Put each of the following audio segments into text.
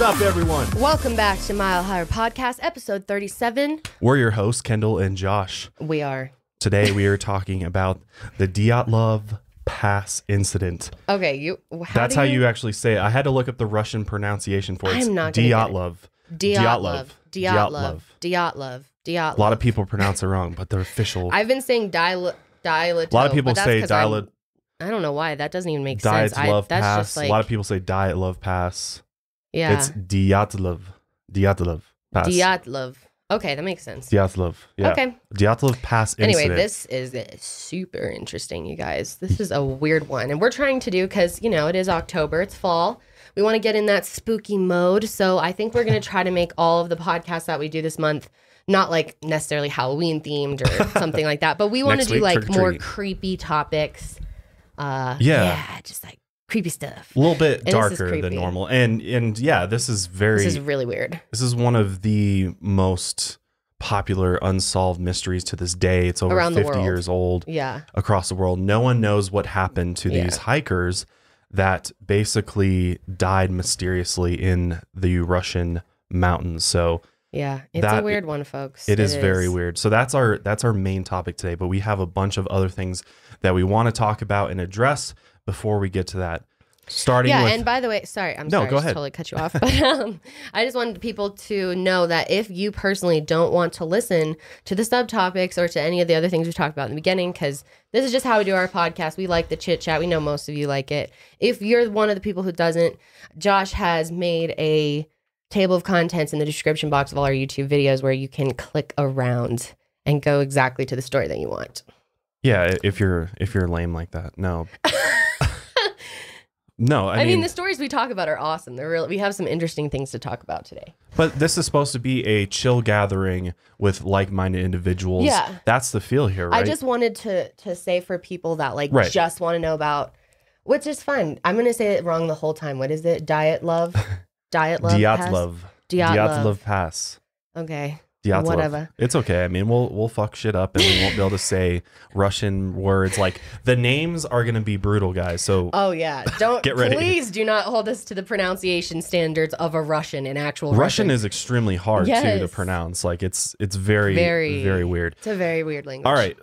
up, everyone? Welcome back to Mile Higher Podcast, episode 37. We're your hosts, Kendall and Josh. We are. Today we are talking about the Dyatlov Pass incident. Okay, That's how you actually say it. I had to look up the Russian pronunciation for it. I'm not Dyatlov. Dyatlov. Dyatlov. A lot of people pronounce it wrong, but the official. I've been saying Dyatlov. A lot of people say Dyatlov. I don't know why. That doesn't even make sense. Dyatlov That's Pass. just like, A lot of people say Dyatlov Pass. Yeah. It's Dyatlov. Dyatlov Pass. Dyatlov. Okay, that makes sense. Dyatlov. Yeah. Okay. Dyatlov Pass incident. Anyway, this is super interesting, you guys. This is a weird one. And we're trying to do, because, you know, it is October. It's fall. We want to get in that spooky mode. So I think we're going to try to make all of the podcasts that we do this month not like necessarily Halloween themed or something like that. But we want to do like more creepy topics. Yeah, just like creepy stuff. A little bit darker than normal. And yeah, this is really weird. This is one of the most popular unsolved mysteries to this day. It's over around 50 years old. Yeah. Across the world. No one knows what happened to these hikers that basically died mysteriously in the Russian mountains. So yeah, it's a weird one, folks. It is very weird. So that's our main topic today, but we have a bunch of other things that we want to talk about and address before we get to that. And by the way, sorry, go ahead. Totally cut you off. But I just wanted people to know that if you personally don't want to listen to the subtopics or to any of the other things we talked about in the beginning, because this is just how we do our podcast. We like the chit chat. We know most of you like it. If you're one of the people who doesn't, Josh has made a table of contents in the description box of all our YouTube videos where you can click around and go exactly to the story that you want. Yeah, if you're lame like that. No. No, I mean the stories we talk about are awesome. They're real. We have some interesting things to talk about today. But this is supposed to be a chill gathering with like-minded individuals. Yeah. That's the feel here, right? I just wanted to say for people that just want to know about, which is fine. I'm going to say it wrong the whole time. What is it? Dyatlov? Dyatlov Pass. Okay. Dyatlov. Whatever. It's okay. I mean, we'll fuck shit up and we won't be able to say Russian words. Like the names are gonna be brutal, guys. So don't get ready. Please do not hold us to the pronunciation standards of a Russian in actual Russian. Is extremely hard too to pronounce. Like it's very weird. It's a very weird language. All right.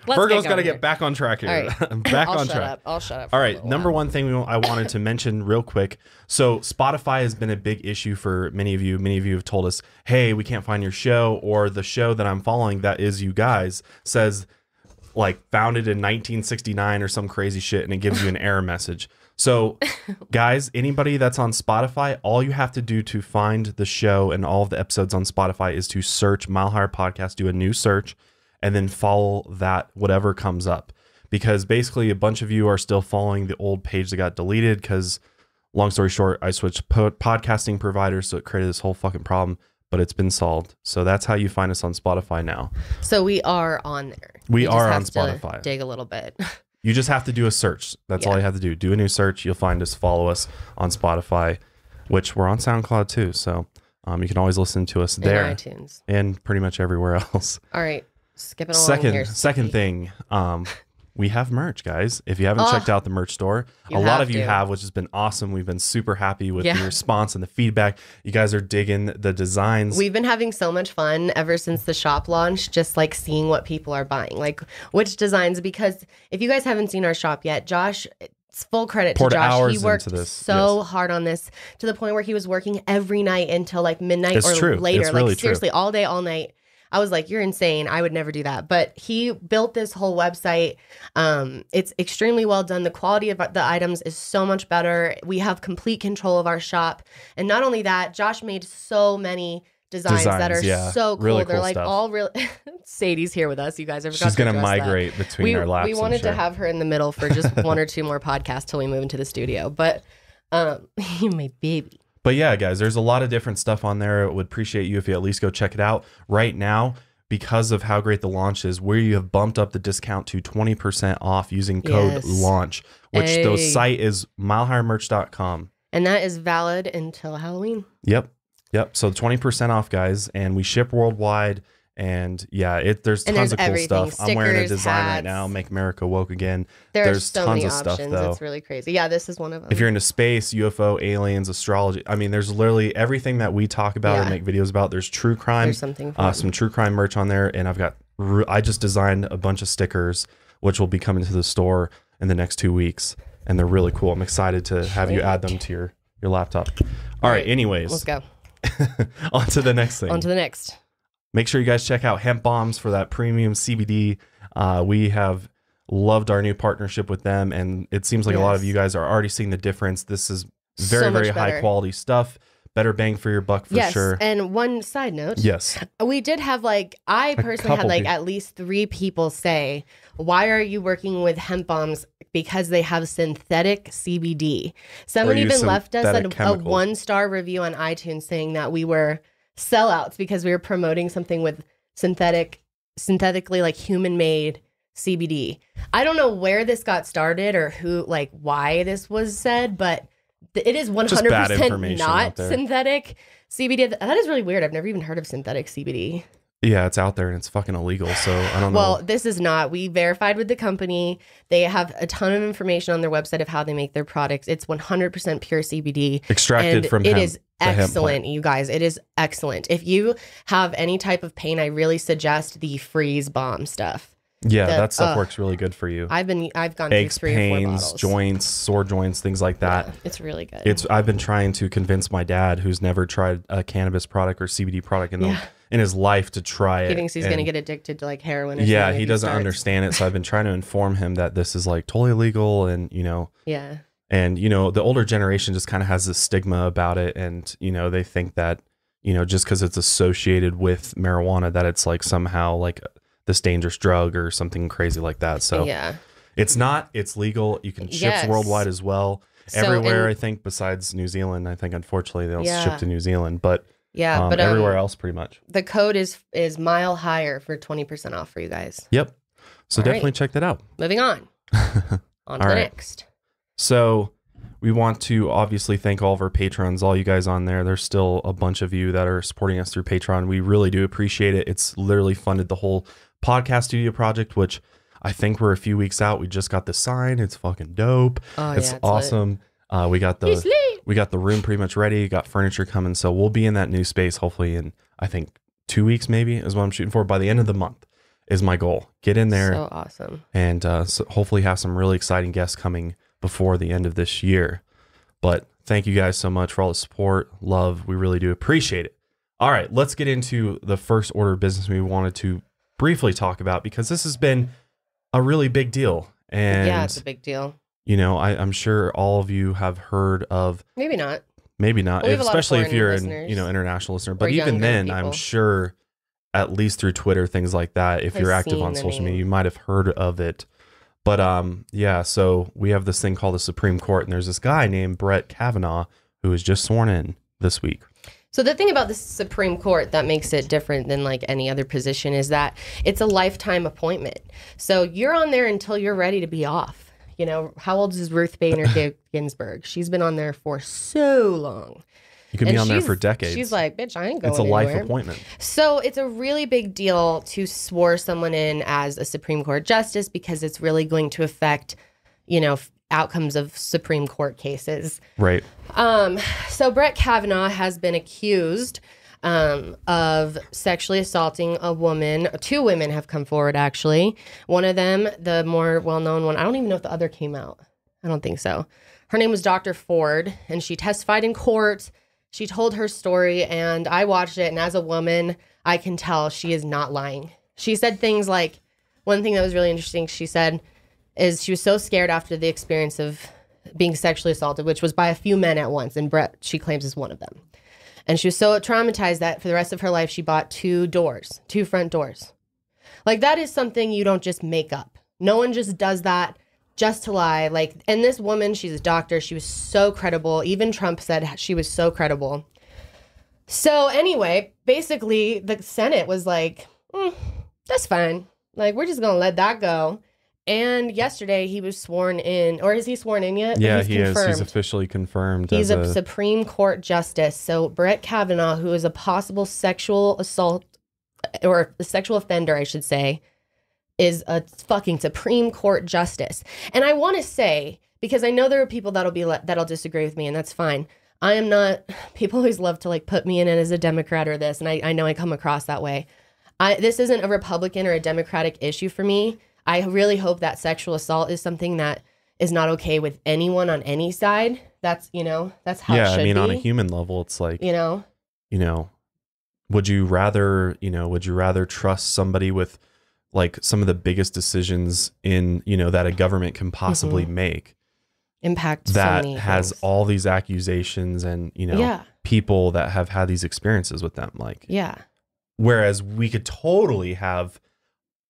Virgo's got to get back on track here. Right. I'll shut up. All right. Number one thing I wanted to mention real quick. So Spotify has been a big issue for many of you. Many of you have told us, hey, we can't find your show, or the show that I'm following that is you guys says like founded in 1969 or some crazy shit, and it gives you an error message. So guys, anybody that's on Spotify, all you have to do to find the show and all of the episodes on Spotify is to search Mile Higher Podcast, do a new search, and then follow that, whatever comes up. Because basically a bunch of you are still following the old page that got deleted because, long story short, I switched podcasting providers, so it created this whole fucking problem, but it's been solved. So that's how you find us on Spotify now. So we are on there. We are on Spotify. Dig a little bit. You just have to do a search. That's all you have to do. Do a new search. You'll find us. Follow us on Spotify, which we're on SoundCloud too. So you can always listen to us there. And iTunes. And pretty much everywhere else. All right. Skipping along here. Second thing, we have merch, guys. If you haven't checked out the merch store, a lot of you have, which has been awesome. We've been super happy with the response and the feedback. You guys are digging the designs. We've been having so much fun ever since the shop launched, just like seeing what people are buying, like which designs. Because if you guys haven't seen our shop yet, Josh, it's full credit to Josh. He worked so hard on this to the point where he was working every night until like midnight later. It's really seriously, all day, all night. I was like, you're insane. I would never do that. But he built this whole website. It's extremely well done. The quality of the items is so much better. We have complete control of our shop. And not only that, Josh made so many designs that are so cool. Really They're cool like stuff. all real. Sadie's here with us. You guys ever She's going to migrate between our laps. We wanted to have her in the middle for just one or two more podcasts till we move into the studio. But my baby. But yeah, guys, there's a lot of different stuff on there. I would appreciate you if you at least go check it out. Right now, because of how great the launch is, where you have bumped up the discount to 20% off using code LAUNCH, which the site is milehighermerch.com. And that is valid until Halloween. Yep. So 20% off, guys. And we ship worldwide. And yeah, there's And tons there's of cool everything. stuff. I'm wearing a Stickers, design right hats. now, Make America Woke Again. There's so tons many of options. stuff though. It's really crazy. Yeah, this is one of them. If you're into space, UFO, aliens, astrology, I mean, there's literally everything that we talk about or make videos about. There's true crime, there's something fun. some true crime merch on there, and I just designed a bunch of stickers, which will be coming to the store in the next 2 weeks, and they're really cool. I'm excited to have you add them to your laptop. All right. Anyways, let's go. On to the next thing. On to the next. Make sure you guys check out Hemp Bombs for that premium CBD. We have loved our new partnership with them, and it seems like a lot of you guys are already seeing the difference. This is very high quality stuff. Better bang for your buck for sure. And one side note. Yes. We did have I personally had at least 3 people say, why are you working with Hemp Bombs? Because they have synthetic CBD. Someone even left us a 1-star review on iTunes saying that we were sellouts because we were promoting something with synthetically like human made CBD. I don't know where this got started or why this was said, but it is 100% not synthetic CBD. That is really weird. I've never even heard of synthetic CBD. Yeah, it's out there and it's fucking illegal. So I don't know. Well, this is not. We verified with the company. They have a ton of information on their website of how they make their products. It's 100% pure CBD. Extracted from hemp. It is excellent, you guys. It is excellent. If you have any type of pain, I really suggest the Freeze Bomb stuff. Yeah, that stuff works really good for you. I've gone aches, through 3 or 4 pains, bottles. joints, sore joints, things like that. Yeah, it's really good. I've been trying to convince my dad, who's never tried a cannabis product or CBD product in his life, to try it. He thinks he's going to get addicted to heroin or yeah, something. he doesn't understand it. So I've been trying to inform him that this is totally legal, and Yeah. And the older generation just kind of has this stigma about it, and they think that just because it's associated with marijuana that it's somehow this dangerous drug or something crazy like that. So yeah, it's not. It's legal. You can ship worldwide as well. So, everywhere, I think, besides New Zealand. I think unfortunately they don't ship to New Zealand, but but everywhere else pretty much. The code is Mile Higher for 20% off for you guys. Yep. So definitely check that out. Moving on. On to the next. So we want to obviously thank all of our patrons, all you guys on there. There's still a bunch of you that are supporting us through Patreon. We really do appreciate it. It's literally funded the whole podcast studio project, which I think we're a few weeks out. We just got the sign. It's fucking dope. Oh, it's awesome. We got the room pretty much ready. Got furniture coming. So we'll be in that new space hopefully in, I think, 2 weeks maybe is what I'm shooting for. By the end of the month is my goal. Get in there. So awesome. And so hopefully have some really exciting guests coming before the end of this year. But thank you guys so much for all the support, love. We really do appreciate it. All right, let's get into the first order of business we wanted to briefly talk about, because this has been a really big deal. And yeah, it's a big deal. I'm sure all of you have heard of. Maybe not. Well, especially if you're an international listener. But even then, people. I'm sure, at least through Twitter, things like that, if you're active on social media, you might have heard of it. But yeah, so we have this thing called the Supreme Court, and there's this guy named Brett Kavanaugh who was just sworn in this week. So the thing about the Supreme Court that makes it different than any other position is that it's a lifetime appointment. So you're on there until you're ready to be off. How old is Ruth Bader Ginsburg? She's been on there for so long. You can be on there for decades. She's like, bitch, I ain't going It's a anywhere. life appointment. So it's a really big deal to swear someone in as a Supreme Court justice, because it's really going to affect, outcomes of Supreme Court cases. Right. So Brett Kavanaugh has been accused of sexually assaulting a woman. 2 women have come forward, actually. One of them, the more well-known one, I don't even know if the other came out. I don't think so. Her name was Dr. Ford, and she testified in court. She told her story, and I watched it, and as a woman, I can tell she is not lying. She said things like, one thing that was really interesting, she said, is she was so scared after the experience of being sexually assaulted, which was by a few men at once, and Brett, she claims, is one of them. And she was so traumatized that for the rest of her life, she bought 2 front doors. That is something you don't just make up. No one just does that just to lie. And this woman, she's a doctor. She was so credible. Even Trump said she was so credible. So anyway, basically the Senate was like, that's fine. We're just going to let that go. And yesterday he was sworn in, or is he sworn in yet? Yeah, he is. He's officially confirmed. He's a Supreme Court justice. So Brett Kavanaugh, who is a possible sexual assault or the sexual offender, I should say, is a fucking Supreme Court justice. And I want to say, because I know there are people that'll disagree with me, and that's fine. I am not, people always love to like put me in it as a Democrat or this, and I know I come across that way. This isn't a Republican or a Democratic issue for me. I really hope that sexual assault is something that is not okay with anyone on any side. That's, that's how it should be. Yeah, I mean, on a human level, it's like, would you rather trust somebody with like some of the biggest decisions in, that a government can possibly make? Impact that so many has things. all these accusations and, people that have had these experiences with them. Like, whereas we could totally have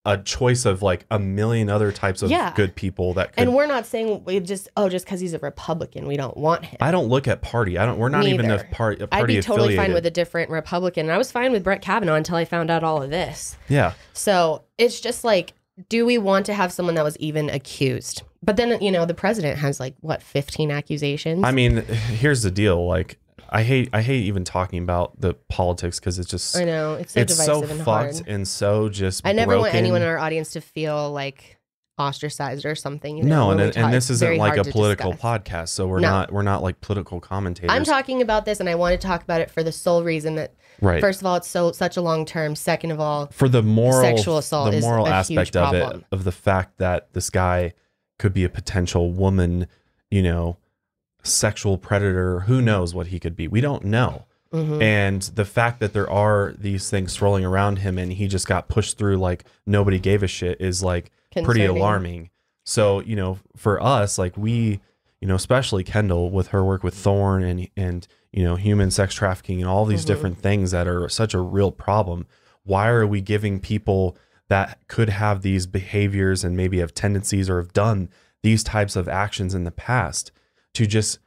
a choice of like a million other types of good people that could. And we're not saying we just because he's a Republican, we don't want him. I don't look at party. We're not even a party I'd be totally affiliated. fine with a different Republican. And I was fine with Brett Kavanaugh until I found out all of this. Yeah. So it's just like, do we want to have someone that was even accused? But then, the president has like, 15 accusations? I mean, here's the deal. Like, I hate even talking about the politics because it's just, I know, it's so divisive so and fucked hard. and so just I never want broken. anyone in our audience to feel like ostracized or something. No, and this isn't like a political podcast, so we're not like political commentators. I'm talking about this, and I want to talk about it for the sole reason that, first of all, it's such a long term. Second of all, for the moral sexual assault, the moral is a aspect huge of problem. it, of the fact that this guy could be a potential woman, sexual predator. Who knows what he could be? We don't know. And the fact that there are these things swirling around him and he just got pushed through like nobody gave a shit is like pretty alarming. So, for us, like we, especially Kendall with her work with Thorn and human sex trafficking and all these different things that are such a real problem. Why are we giving people that could have these behaviors and maybe have tendencies or have done these types of actions in the past to just,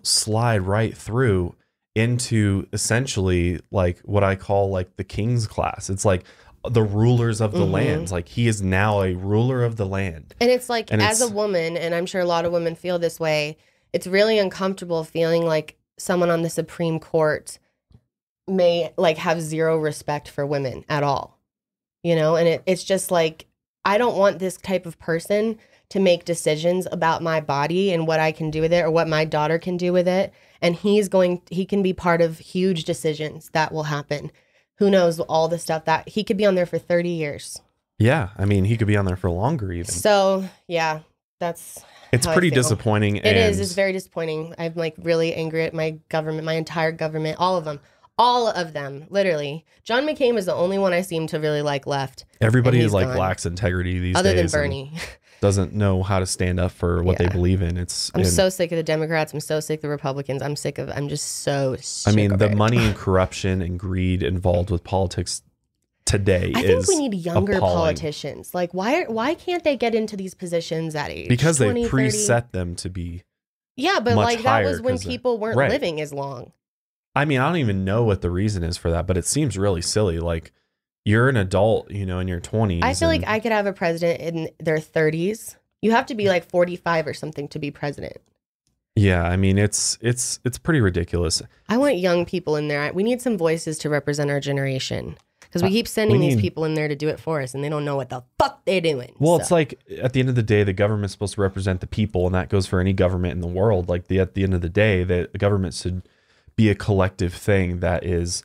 slide right through into essentially like what I call like the king's class? It's like the rulers of the lands. Like he is now a ruler of the land. And it's like, as a woman, and I'm sure a lot of women feel this way, it's really uncomfortable feeling like someone on the Supreme Court may like have zero respect for women at all, and it's just like, I don't want this type of person to make decisions about my body and what I can do with it or what my daughter can do with it. And he can be part of huge decisions that will happen. Who knows all the stuff that he could be on there for 30 years. Yeah. I mean, he could be on there for longer even. So yeah, it's pretty disappointing. It is. It's very disappointing. I'm like really angry at my government, my entire government, all of them, literally. John McCain is the only one I seem to really like left. Everybody is like lacks integrity these days. Other than Bernie. Doesn't know how to stand up for what they believe in. I'm so sick of the Democrats. I'm so sick of the Republicans. I'm just so sick I mean, of the it. money and corruption and greed involved with politics today I think we need younger appalling. politicians. Like, why can't they get into these positions at age because 20, they preset them to be but much like that higher was when people weren't living as long. I mean, I don't even know what the reason is for that, but it seems really silly. Like, you're an adult, in your 20s. I feel like I could have a president in their 30s. You have to be like 45 or something to be president. Yeah, I mean, it's pretty ridiculous. I want young people in there. We need some voices to represent our generation. Because we keep sending these people in there to do it for us, and they don't know what the fuck they're doing. Well, it's like, at the end of the day, the government's supposed to represent the people, and that goes for any government in the world. Like, at the end of the day, the government should be a collective thing that is,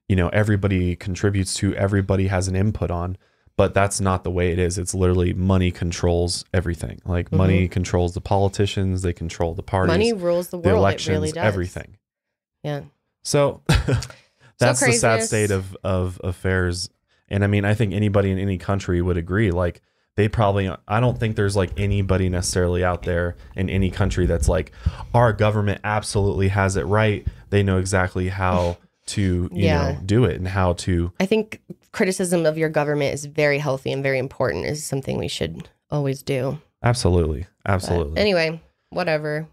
everybody contributes to, everybody has an input on. But that's not the way it is. It's literally money controls everything. Like money controls the politicians. They control the parties. Money rules the world. The elections, it really does. everything. Yeah. So that's the sad state of affairs. And I mean, I think anybody in any country would agree. Like I don't think there's like anybody necessarily out there in any country that's like, our government absolutely has it right. They know exactly how to do it and how to. I think criticism of your government is very healthy and very important. Is something we should always do. Absolutely. But anyway, whatever.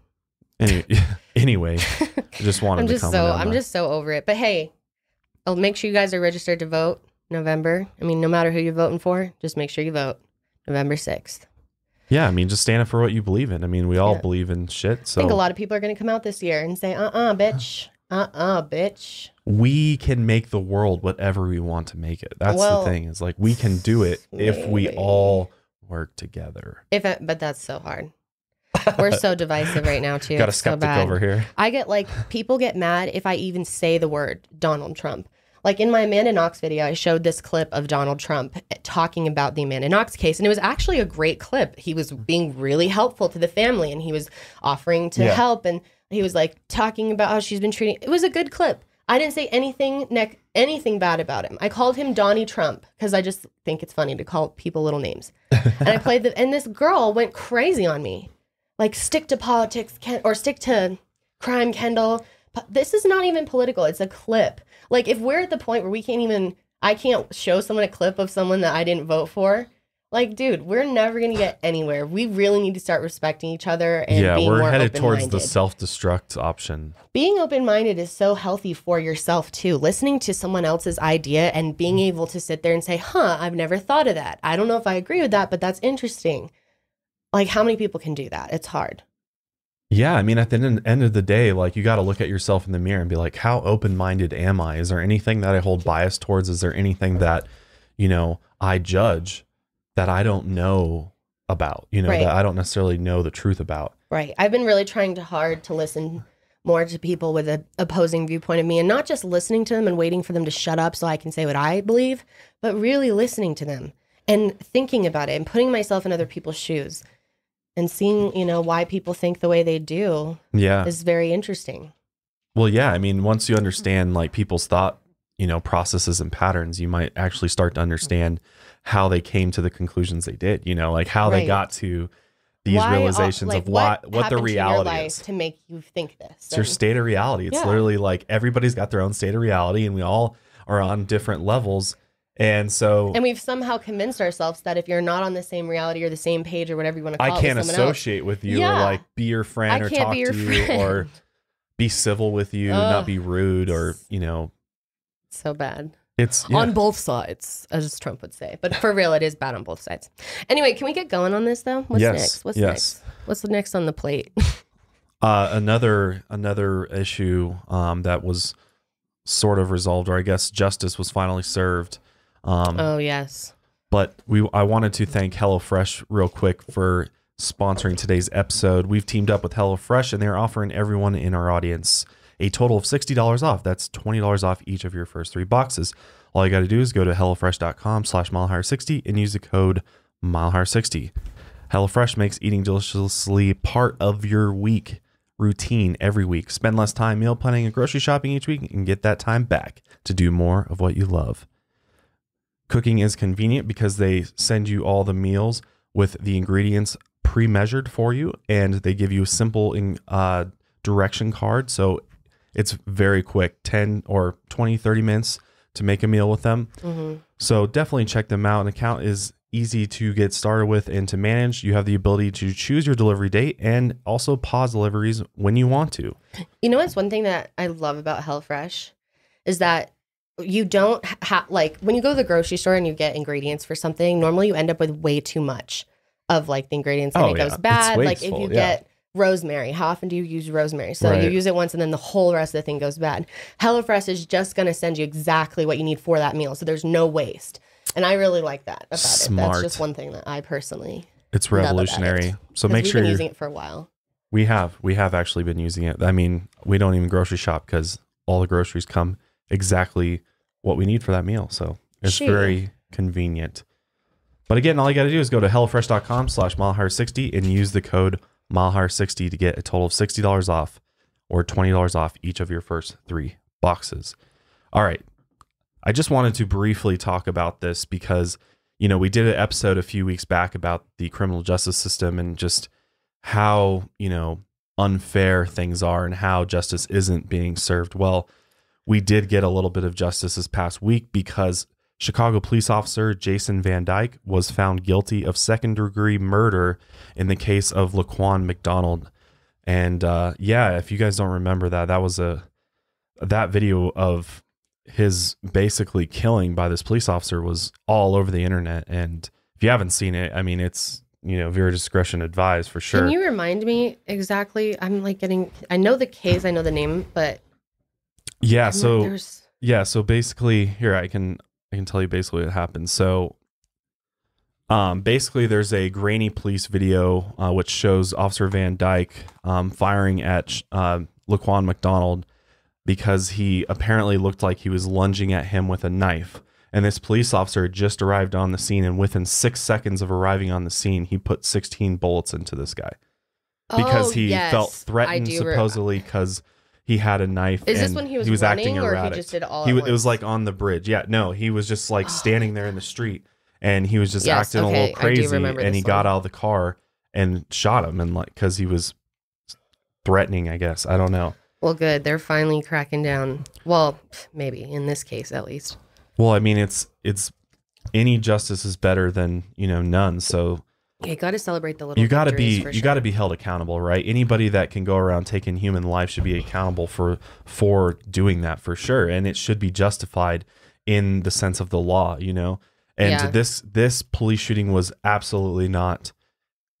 Anyway, I just wanted to come. I'm just so over it. But hey, I'll make sure you guys are registered to vote November. I mean, no matter who you're voting for, just make sure you vote November 6th. Yeah, I mean, just stand up for what you believe in. I mean, we all believe in shit. So I think a lot of people are going to come out this year and say, bitch. Bitch. we can make the world whatever we want to make it. That's the thing, is like we can do it if we all work together. But that's so hard. We're so divisive right now too. Got a skeptic over here. I get like, people get mad if I even say the word Donald Trump. Like in my Amanda Knox video, I showed this clip of Donald Trump talking about the Amanda Knox case. And it was actually a great clip. He was being really helpful to the family, and he was offering to help. And he was like talking about how she's been treating. It was a good clip. I didn't say anything bad about him. I called him Donnie Trump because I just think it's funny to call people little names. And I played and this girl went crazy on me. Like, stick to politics, or stick to crime, Kendall. This is not even political. It's a clip. Like, if we're at the point where I can't show someone a clip of someone that I didn't vote for, like, dude, we're never going to get anywhere. We really need to start respecting each other and being more open-minded. Yeah, we're headed towards the self-destruct option. Being open-minded is so healthy for yourself, too. Listening to someone else's idea and being able to sit there and say, I've never thought of that. I don't know if I agree with that, but that's interesting. Like, how many people can do that? It's hard. Yeah, I mean, at the end of the day, like, you got to look at yourself in the mirror and be like, how open-minded am I? Is there anything that I hold bias towards? Is there anything that, I judge that I don't know about, that I don't necessarily know the truth about? Right. I've been really trying hard to listen more to people with an opposing viewpoint of me, and not just listening to them and waiting for them to shut up so I can say what I believe, but really listening to them and thinking about it and putting myself in other people's shoes. And seeing, why people think the way they do is very interesting. Well, yeah. I mean, once you understand like people's thought, processes and patterns, you might actually start to understand how they came to the conclusions they did, like how they got to these realizations of what the reality is to make you think this. It's your state of reality. It's literally like everybody's got their own state of reality, and we all are on different levels. And we've somehow convinced ourselves that if you're not on the same reality or the same page or whatever you want to call it, I can't associate with you or like be your friend or talk to you or be civil with you, not be rude or, So bad. It's on both sides, as Trump would say. But for real, it is bad on both sides. Anyway, can we get going on this though? What's next? What's next? What's the next on the plate? Another issue that was sort of resolved, or I guess justice was finally served. Yes. But I wanted to thank HelloFresh real quick for sponsoring today's episode. We've teamed up with HelloFresh, and they're offering everyone in our audience a total of $60 off. That's $20 off each of your first 3 boxes. All you got to do is go to HelloFresh.com/milehigher60 and use the code milehigher60. HelloFresh makes eating deliciously part of your week routine every week. Spend less time meal planning and grocery shopping each week and get that time back to do more of what you love. Cooking is convenient because they send you all the meals with the ingredients pre-measured for you, and they give you a simple direction card. So it's very quick, 10 or 20, 30 minutes to make a meal with them. Mm-hmm. So definitely check them out. An account is easy to get started with and to manage. You have the ability to choose your delivery date and also pause deliveries when you want to. You know what's one thing that I love about HelloFresh is that you don't have, like, when you go to the grocery store and you get ingredients for something, normally you end up with way too much of like the ingredients and it goes bad. Like if you get rosemary, how often do you use rosemary? So you use it once and then the whole rest of the thing goes bad. HelloFresh is just going to send you exactly what you need for that meal. So there's no waste. And I really like that about it. That's just one thing that I personally It's revolutionary. So make sure you're using it for a while. We have actually been using it. I mean, we don't even grocery shop because all the groceries come exactly what we need for that meal. So it's very convenient. But again, all you got to do is go to HelloFresh.com/milehigher60 and use the code milehigher60 to get a total of $60 off or $20 off each of your first 3 boxes. All right. I just wanted to briefly talk about this because, we did an episode a few weeks back about the criminal justice system and just how, unfair things are and how justice isn't being served. Well, we did get a little bit of justice this past week because Chicago police officer Jason Van Dyke was found guilty of second-degree murder in the case of Laquan McDonald. And if you guys don't remember that was that video of his basically killing by this police officer was all over the internet. And if you haven't seen it, I mean, it's, viewer discretion advised for sure. Can you remind me exactly? I'm like I know the case, I know the name, but Yeah. So so basically, here I can tell you basically what happened. So, basically, there's a grainy police video which shows Officer Van Dyke firing at Laquan McDonald because he apparently looked like he was lunging at him with a knife. And this police officer had just arrived on the scene, and within 6 seconds of arriving on the scene, he put 16 bullets into this guy because he felt threatened, supposedly because he had a knife. Is this when he was running, acting erratic? Or he just did it all at once? It was like on the bridge. Yeah, no, he was just like standing there in the street, and he was just acting a little crazy, and he got out of the car and shot him, and like because he was threatening, I guess. I don't know. Well, good. They're finally cracking down. Well, maybe in this case, at least. Well, I mean, it's any justice is better than none. So you got to celebrate the little. You got to be held accountable, right? Anybody that can go around taking human life should be accountable for doing that for sure, and it should be justified in the sense of the law, And this police shooting was absolutely not,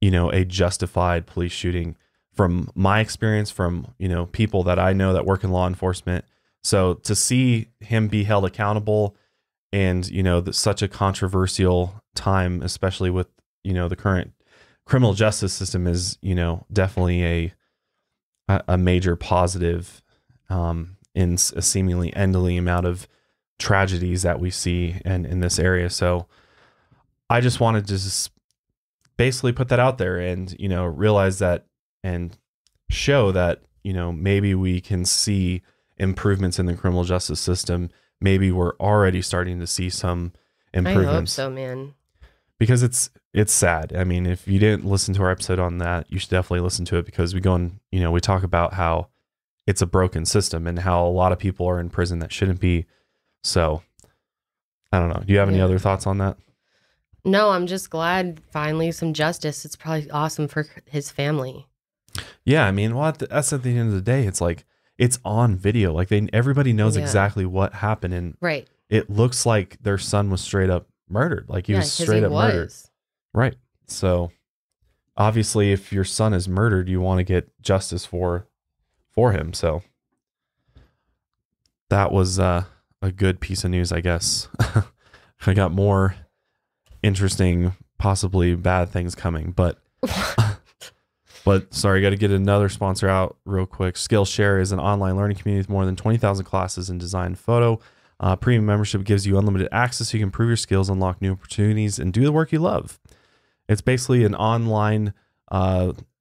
a justified police shooting. From my experience, from people that I know that work in law enforcement. So to see him be held accountable, and such a controversial time, especially with the current criminal justice system, is definitely a major positive in a seemingly ending amount of tragedies that we see in this area. So I just wanted to just basically put that out there and realize that. And show that, maybe we can see improvements in the criminal justice system. Maybe we're already starting to see some improvements. I hope so, man. Because it's sad. I mean, if you didn't listen to our episode on that, you should definitely listen to it, because we go and, we talk about how it's a broken system and how a lot of people are in prison that shouldn't be. So I don't know. Do you have any other thoughts on that? No, I'm just glad finally some justice. It's probably awesome for his family. Yeah, I mean, well, that's at the end of the day. It's like it's on video. Like everybody knows exactly what happened, and it looks like their son was straight up murdered. Like he was straight up murdered. Right. So obviously, if your son is murdered, you want to get justice for him. So that was a good piece of news, I guess. I got more interesting, possibly bad things coming, but. But sorry, got to get another sponsor out real quick. Skillshare is an online learning community with more than 20,000 classes in design photo. Premium membership gives you unlimited access so you can improve your skills, unlock new opportunities, and do the work you love. It's basically an online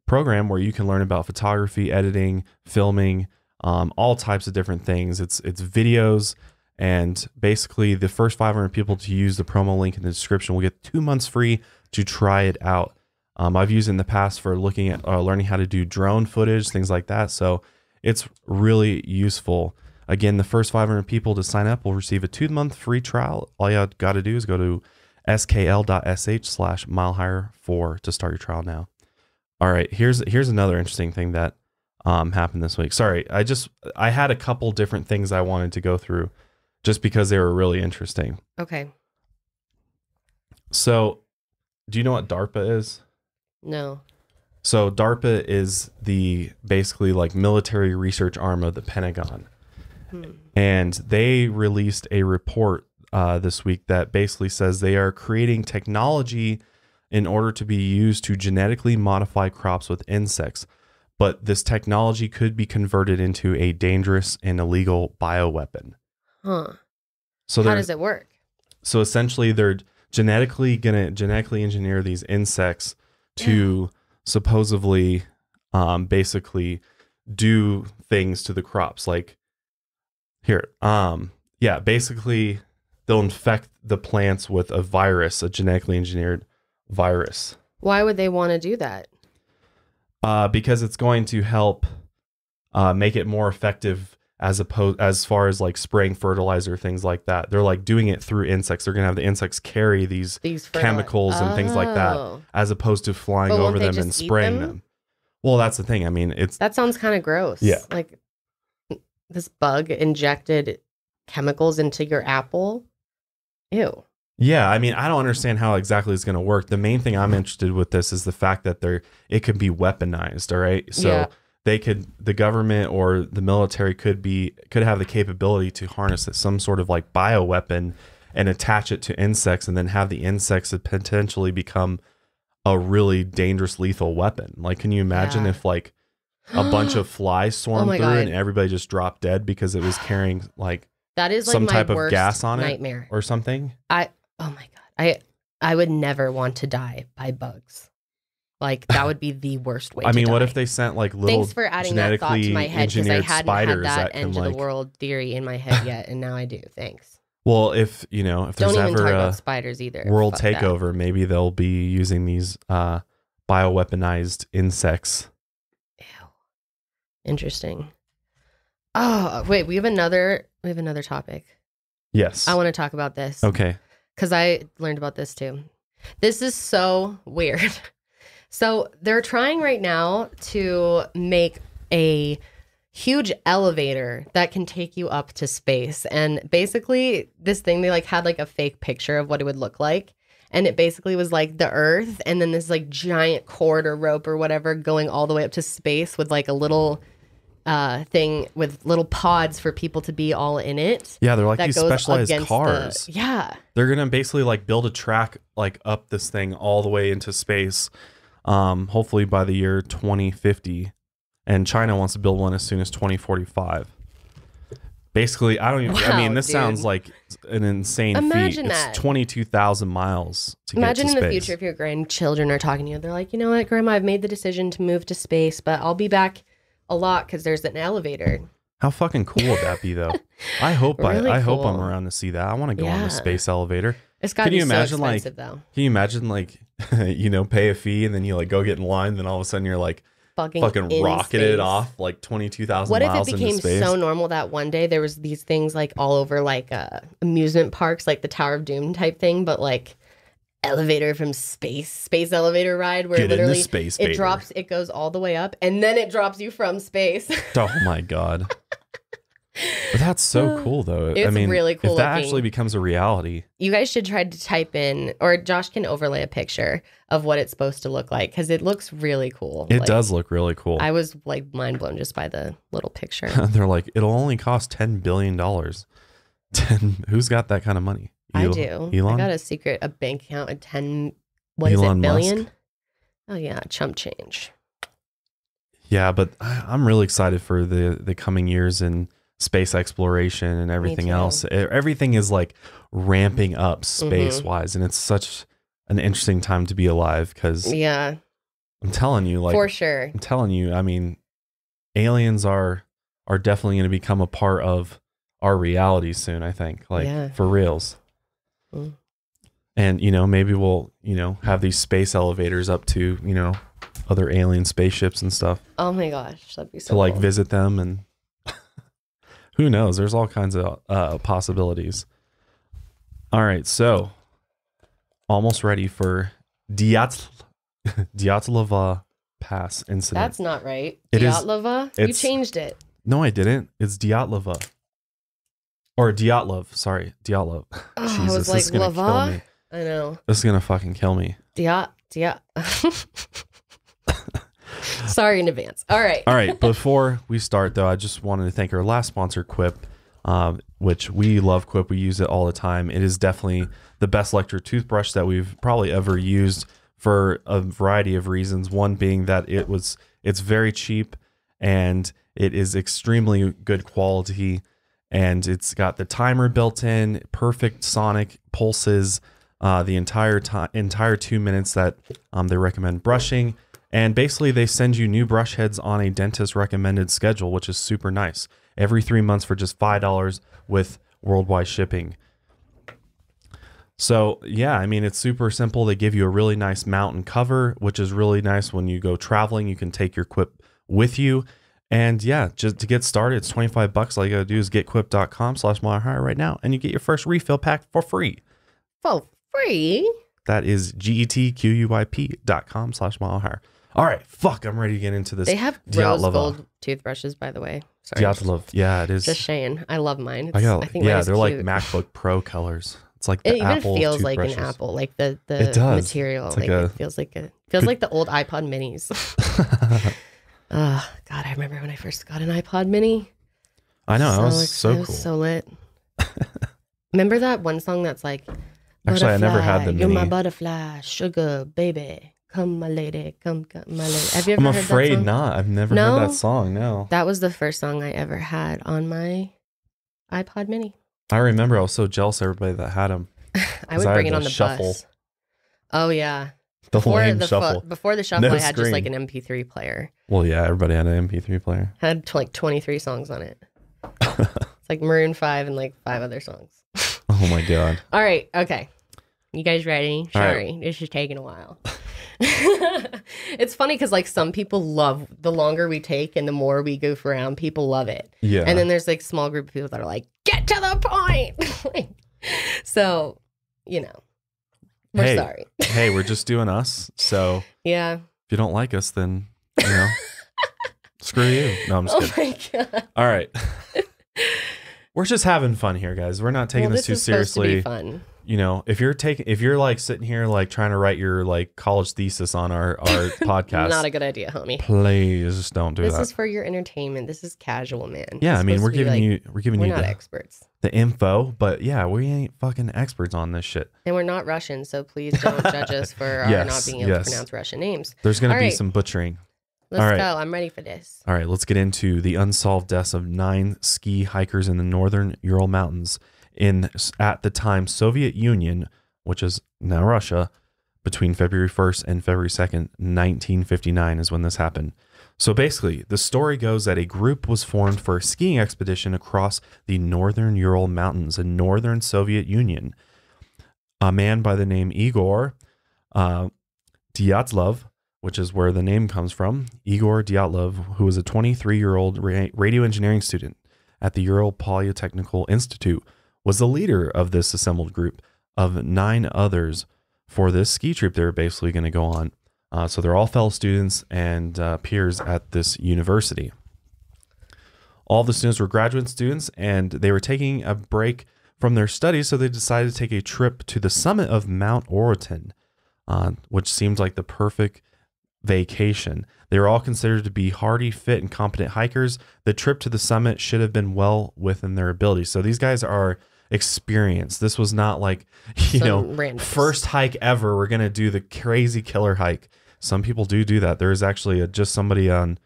program where you can learn about photography, editing, filming, all types of different things. It's videos, and basically the first 500 people to use the promo link in the description will get 2 months free to try it out. I've used it in the past for looking at learning how to do drone footage, things like that. So it's really useful. Again, the first 500 people to sign up will receive a 2-month free trial. All you got to do is go to skl.sh/milehire4 to start your trial now. All right, here's another interesting thing that happened this week. Sorry, I had a couple different things I wanted to go through just because they were really interesting. Okay. So, do you know what DARPA is? No. So DARPA is the basically like military research arm of the Pentagon. And they released a report this week that basically says they are creating technology in order to be used to genetically modify crops with insects. But this technology could be converted into a dangerous and illegal bioweapon. Huh. So how does it work? So essentially they're genetically engineer these insects to supposedly basically do things to the crops. Like here, basically they'll infect the plants with a virus, a genetically engineered virus. Why would they want to do that? Because it's going to help make it more effective as far as like spraying fertilizer, things like that. They're like doing it through insects. They're going to have the insects carry these chemicals and things like that, as opposed to flying over them and spraying them. Well, that's the thing. I mean, that sounds kind of gross. Yeah. Like this bug injected chemicals into your apple. Ew. Yeah. I mean, I don't understand how exactly it's going to work. The main thing I'm interested with this is the fact that it can be weaponized. All right. So the government or the military could have the capability to harness it, some sort of like bioweapon, and attach it to insects, and then have the insects potentially become a really dangerous, lethal weapon. Like, can you imagine if like a bunch of flies swarmed through and everybody just dropped dead because it was carrying like that is like some my type of worst gas on nightmare. it or something? Oh my God. I would never want to die by bugs. Like, that would be the worst way I mean, to what die. if they sent like little Thanks for adding that thought to my head, because I hadn't had that end of the world theory in my head yet, and now I do. Thanks. Well, if you know, if there's Don't even ever talk a about spiders either. world Fuck that. takeover, maybe they'll be using these bioweaponized insects. Ew. Interesting. Oh, wait, we have another topic. Yes. I want to talk about this. Okay. Because I learned about this too. This is so weird. So they're trying right now to make a huge elevator that can take you up to space. And basically this thing, they like had like a fake picture of what it would look like. And it basically was like the Earth, and then this like giant cord or rope or whatever going all the way up to space with like a little thing with little pods for people to be all in it. Yeah, they're like these specialized cars. Yeah. They're going to basically like build a track like up this thing all the way into space. Hopefully by the year 2050. And China wants to build one as soon as 2045. Basically, I mean, this sounds like an insane Imagine feat. that. It's 22,000 miles to Imagine get to in space. the future if your grandchildren are talking to you, they're like, you know what, Grandma, I've made the decision to move to space, but I'll be back a lot because there's an elevator. How fucking cool would that be, though? I hope Really I hope I'm cool. around to see that. I want to go on the space elevator. It's got to be so expensive, like, though. Can you imagine like, you know, pay a fee and then you like go get in line, then all of a sudden you're like fucking rocketed off like 22,000 What miles if it into became space? so normal that one day there was these things like all over like amusement parks, like the Tower of Doom type thing, but like elevator from space elevator ride where Get literally in the space, it drops, it goes all the way up and then it drops you from space. Oh my God. But that's so cool though. It's I mean, really cool if that looking. actually becomes a reality. You guys should try to type in, or Josh can overlay a picture of what it's supposed to look like because it looks really cool. It does look really cool. I was like mind blown just by the little picture. They're like, it'll only cost $10 billion. Who's got that kind of money? I do. Elon? I got a bank account at 10, what is Elon it, billion? Musk? Oh yeah, chump change. Yeah, but I'm really excited for the coming years in space exploration and everything else. Everything is like ramping up space wise, and it's such an interesting time to be alive because yeah, I'm telling you, like for sure. I'm telling you, I mean, aliens are definitely going to become a part of our reality soon. I think, like for reals. Mm. And you know, maybe we'll have these space elevators up to other alien spaceships and stuff. Oh my gosh, that'd be so to like cool. visit them, and who knows? There's all kinds of possibilities. All right, so almost ready for Dyatlov Pass incident. That's not right. It is- Dyatlova? You changed it. No, I didn't. It's Dyatlova. Or Dyatlov. Sorry, Dyatlov. Oh, Jesus, I was like, this is gonna Lava? kill me. I know. This is gonna fucking kill me. Sorry in advance. All right. All right. Before we start, though, I just wanted to thank our last sponsor, Quip, which we love Quip. We use it all the time. It is definitely the best electric toothbrush that we've probably ever used for a variety of reasons. One being that it's very cheap and it is extremely good quality, and it's got the timer built in, perfect sonic pulses the entire 2 minutes that they recommend brushing. And basically they send you new brush heads on a dentist recommended schedule, which is super nice. Every 3 months for just $5 with worldwide shipping. So yeah, I mean, it's super simple. They give you a really nice mount and cover, which is really nice when you go traveling. You can take your Quip with you. And yeah, just to get started, it's $25. All you gotta do is get quip.com/milehigher right now, and you get your first refill pack for free. For free? That is GETQUIP.com/milehigher. All right, fuck, I'm ready to get into this. They have rose gold toothbrushes, by the way. Sorry. Dyatlov, yeah, it is. Just saying. I love mine. I think mine is they're like cute. MacBook Pro colors. It's like the It even Apple feels like an toothbrushes. Apple, like the It does. material. It's Like like it feels like the old iPod minis. Oh, God, I remember when I first got an iPod mini. I know, that was so cool. So lit. Remember that one song that's like, actually, I never had the You're mini. my butterfly, sugar, baby. Come, my lady. Come, my lady. Have you ever heard that song? I'm afraid not. I've never heard that song, no. That was the first song I ever had on my iPod mini. I remember I was so jealous of everybody that had them. I would bring it on the bus. Oh, yeah. Before the shuffle. Before the shuffle, I had just like an MP3 player. Well, yeah, everybody had an MP3 player. Had like 23 songs on it. It's like Maroon 5 and like 5 other songs. Oh my God. All right. Okay. You guys ready? Sorry. Right. This is taking a while. It's funny because like some people love the longer we take and the more we goof around, people love it. Yeah. And then there's like small group of people that are like, get to the point. So, you know, we're sorry. Hey, we're just doing us. So yeah. If you don't like us, then, you know, screw you. No, I'm just kidding. Oh my God. All right. We're just having fun here, guys. We're not taking this too seriously. Supposed to be fun. You know, if you're like sitting here like trying to write your like college thesis on our podcast, not a good idea, homie. Please don't do that. This is for your entertainment. This is casual, man. Yeah, I mean, we're giving you we're not experts. The info, but yeah, we ain't fucking experts on this shit. And we're not Russian, so please don't judge us for our not being able to pronounce Russian names. There's going to be some butchering. Let's go. I'm ready for this. All right, let's get into the unsolved deaths of 9 ski hikers in the northern Ural Mountains in, at the time, Soviet Union, which is now Russia, between February 1st and February 2nd, 1959 is when this happened. So basically, the story goes that a group was formed for a skiing expedition across the northern Ural Mountains in northern Soviet Union. A man by the name Igor Dyatlov, which is where the name comes from, Igor Dyatlov, who was a 23-year-old radio engineering student at the Ural Polytechnical Institute, was the leader of this assembled group of 9 others for this ski trip they were basically going to go on. So they're all fellow students and peers at this university. All the students were graduate students, and they were taking a break from their studies, so they decided to take a trip to the summit of Mount Oraton, which seemed like the perfect vacation. They were all considered to be hardy, fit, and competent hikers. The trip to the summit should have been well within their abilities. So these guys are experienced. This was not like, randoms. First hike ever. We're going to do the crazy killer hike. Some people do that. There is actually just somebody on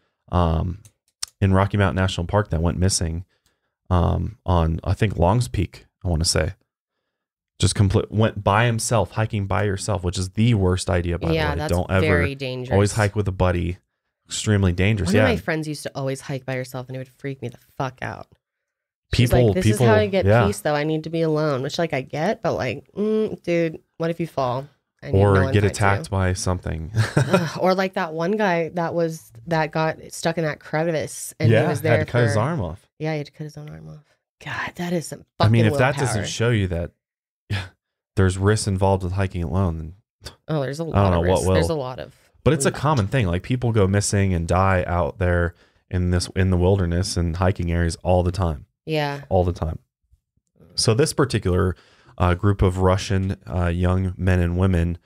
in Rocky Mountain National Park that went missing on, I think, Long's Peak, I want to say. Just went by himself, hiking by yourself, which is the worst idea, by the way. That's Don't ever very dangerous. Always hike with a buddy. Extremely dangerous. One of my friends used to always hike by herself, and it would freak me the fuck out. She's People, like, this is how I get peace, though. I need to be alone, which like I get, but like, dude, what if you fall? Or get attacked by something. Or like that one guy that got stuck in that crevice, and he was there had to cut his arm off. Yeah, he had to cut his own arm off. God, that is some fucking willpower. That doesn't show you that there's risks involved with hiking alone, then there's a lot of risks. There's a lot of. But it's a common thing. Like people go missing and die out there in the wilderness and hiking areas all the time. Yeah. All the time. So this particular group of Russian young men and women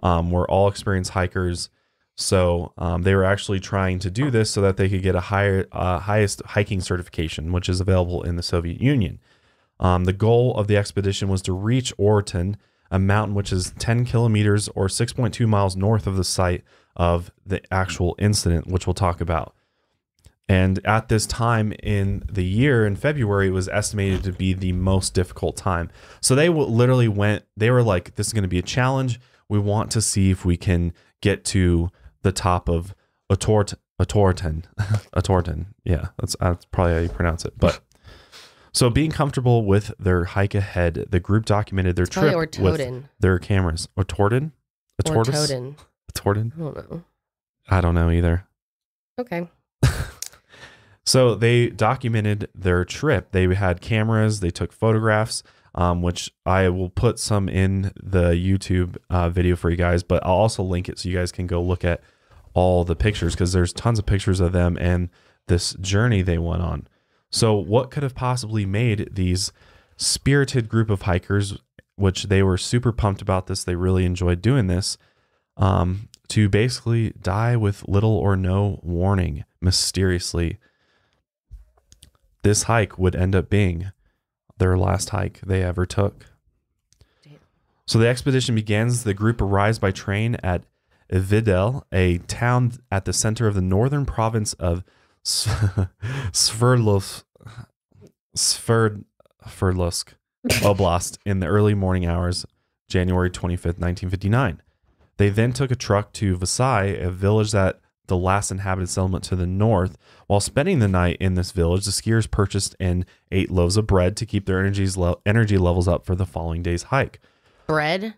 were all experienced hikers. So they were actually trying to do this so that they could get a highest hiking certification, which is available in the Soviet Union. The goal of the expedition was to reach Oraton, a mountain which is 10 kilometers or 6.2 miles north of the site of the actual incident, which we'll talk about. And at this time in the year, in February, it was estimated to be the most difficult time. So they literally they were like, this is going to be a challenge. We want to see if we can get to the top of Oraton. Yeah, that's probably how you pronounce it. But so being comfortable with their hike ahead, the group documented their trip with their cameras. Oraton? Oraton. I don't know either. Okay. So they documented their trip. They had cameras. They took photographs, which I will put some in the YouTube video for you guys, but I'll also link it so you guys can go look at all the pictures because there's tons of pictures of them and this journey they went on. So what could have possibly made these spirited group of hikers, which they were super pumped about this, they really enjoyed doing this, to basically die with little or no warning mysteriously, this hike would end up being their last hike they ever took. Damn. So the expedition begins. The group arrives by train at Videl, a town at the center of the northern province of Sverdlovsk Oblast in the early morning hours, January 25th, 1959. They then took a truck to Versailles, a village that the last inhabited settlement to the north. While spending the night in this village, the skiers purchased and ate loaves of bread to keep their energy levels up for the following day's hike. Bread?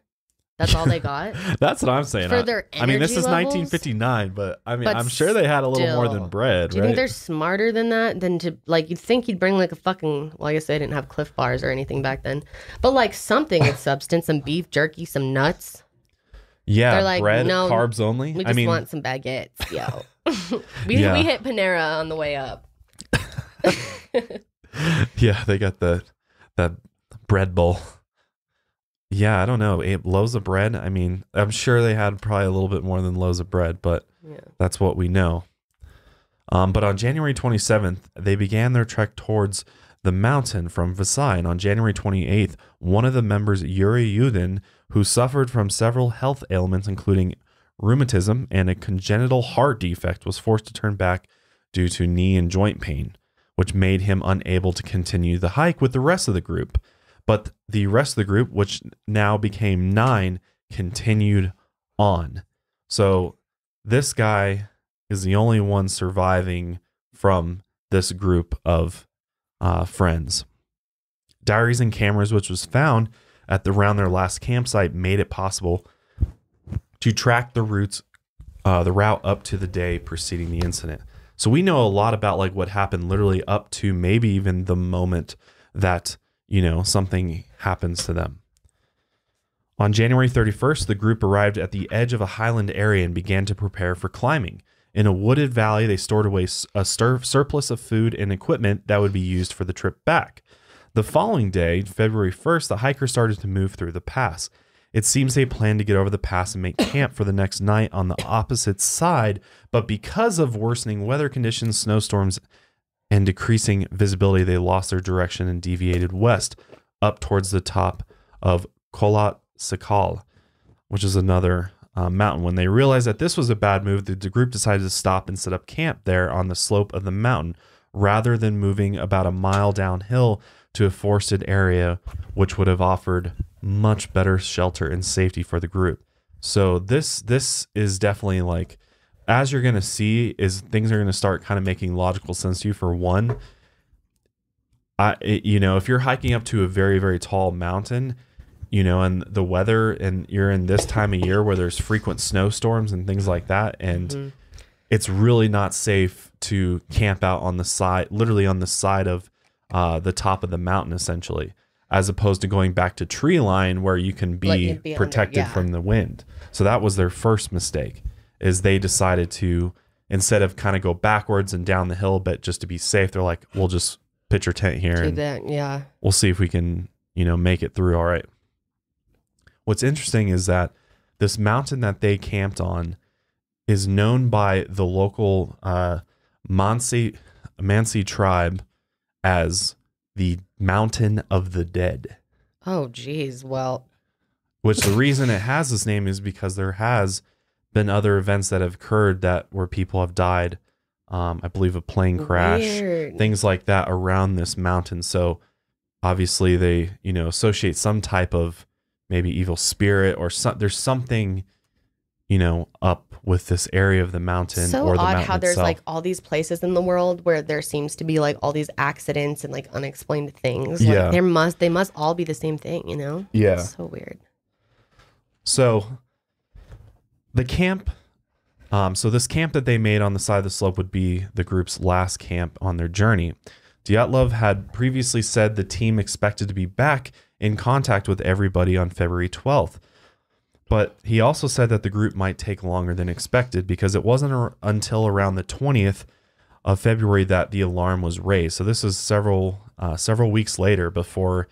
That's all they got? That's what I'm saying. For their energy this is levels? 1959, but I mean, But I'm sure they had a little more still. than bread, Do you right? think they're smarter than that? Than to, like, you'd think you'd bring, like, a fucking, well, I guess they didn't have Cliff Bars or anything back then, but, like, something with substance, some beef jerky, some nuts. Yeah, They're like, bread, no, carbs only. We just want some baguettes, yo. We hit Panera on the way up. Yeah, they got that bread bowl. Yeah, I don't know. Loaves of bread. I mean, I'm sure they had probably a little bit more than loaves of bread, but that's what we know. But on January 27th, they began their trek towards the mountain from Versailles. And on January 28th, one of the members, Yuri Yudin, who suffered from several health ailments, including rheumatism and a congenital heart defect, was forced to turn back due to knee and joint pain, which made him unable to continue the hike with the rest of the group. But the rest of the group, which now became 9, continued on. So this guy is the only one surviving from this group of friends. Diaries and cameras, which was found around their last campsite, made it possible to track the route up to the day preceding the incident. So we know a lot about like what happened literally up to maybe even the moment that, something happens to them. On January 31st, the group arrived at the edge of a highland area and began to prepare for climbing. In a wooded valley, they stored away a surplus of food and equipment that would be used for the trip back. The following day, February 1st, the hikers started to move through the pass. It seems they planned to get over the pass and make camp for the next night on the opposite side, but because of worsening weather conditions, snowstorms, and decreasing visibility, they lost their direction and deviated west up towards the top of Kholat Sakal, which is another mountain. When they realized that this was a bad move, the group decided to stop and set up camp there on the slope of the mountain, rather than moving about a mile downhill to a forested area, which would have offered much better shelter and safety for the group. So this is definitely like, as you're going to see, is things are going to start kind of making logical sense to you. For one, if you're hiking up to a very, very tall mountain, and the weather, and you're in this time of year where there's frequent snowstorms and things like that, and it's really not safe to camp out on the side, literally on the side of the top of the mountain, essentially, as opposed to going back to tree line where you can be protected from the wind. So that was their first mistake, is they decided to, instead of kind of go backwards and down the hill, but just to be safe, they're like, we'll just pitch our tent here and we'll see if we can, make it through all right. What's interesting is that this mountain that they camped on is known by the local Mansi tribe as the Mountain of the Dead. Oh, geez. Well, which the reason it has this name is because there has been other events that have occurred where people have died. I believe a plane crash, things like that around this mountain. So obviously they, associate some type of maybe evil spirit or there's something, up with this area of the mountain. So or the odd mountain how there's itself. like all these places in the world where there seems to be like all these accidents and like unexplained things. Yeah. Like they must all be the same thing, Yeah. It's so weird. So the camp, so this camp that they made on the side of the slope would be the group's last camp on their journey. Dyatlov had previously said the team expected to be back in contact with everybody on February 12th. But he also said that the group might take longer than expected because it wasn't until around the 20th of February that the alarm was raised. So this is several weeks later before,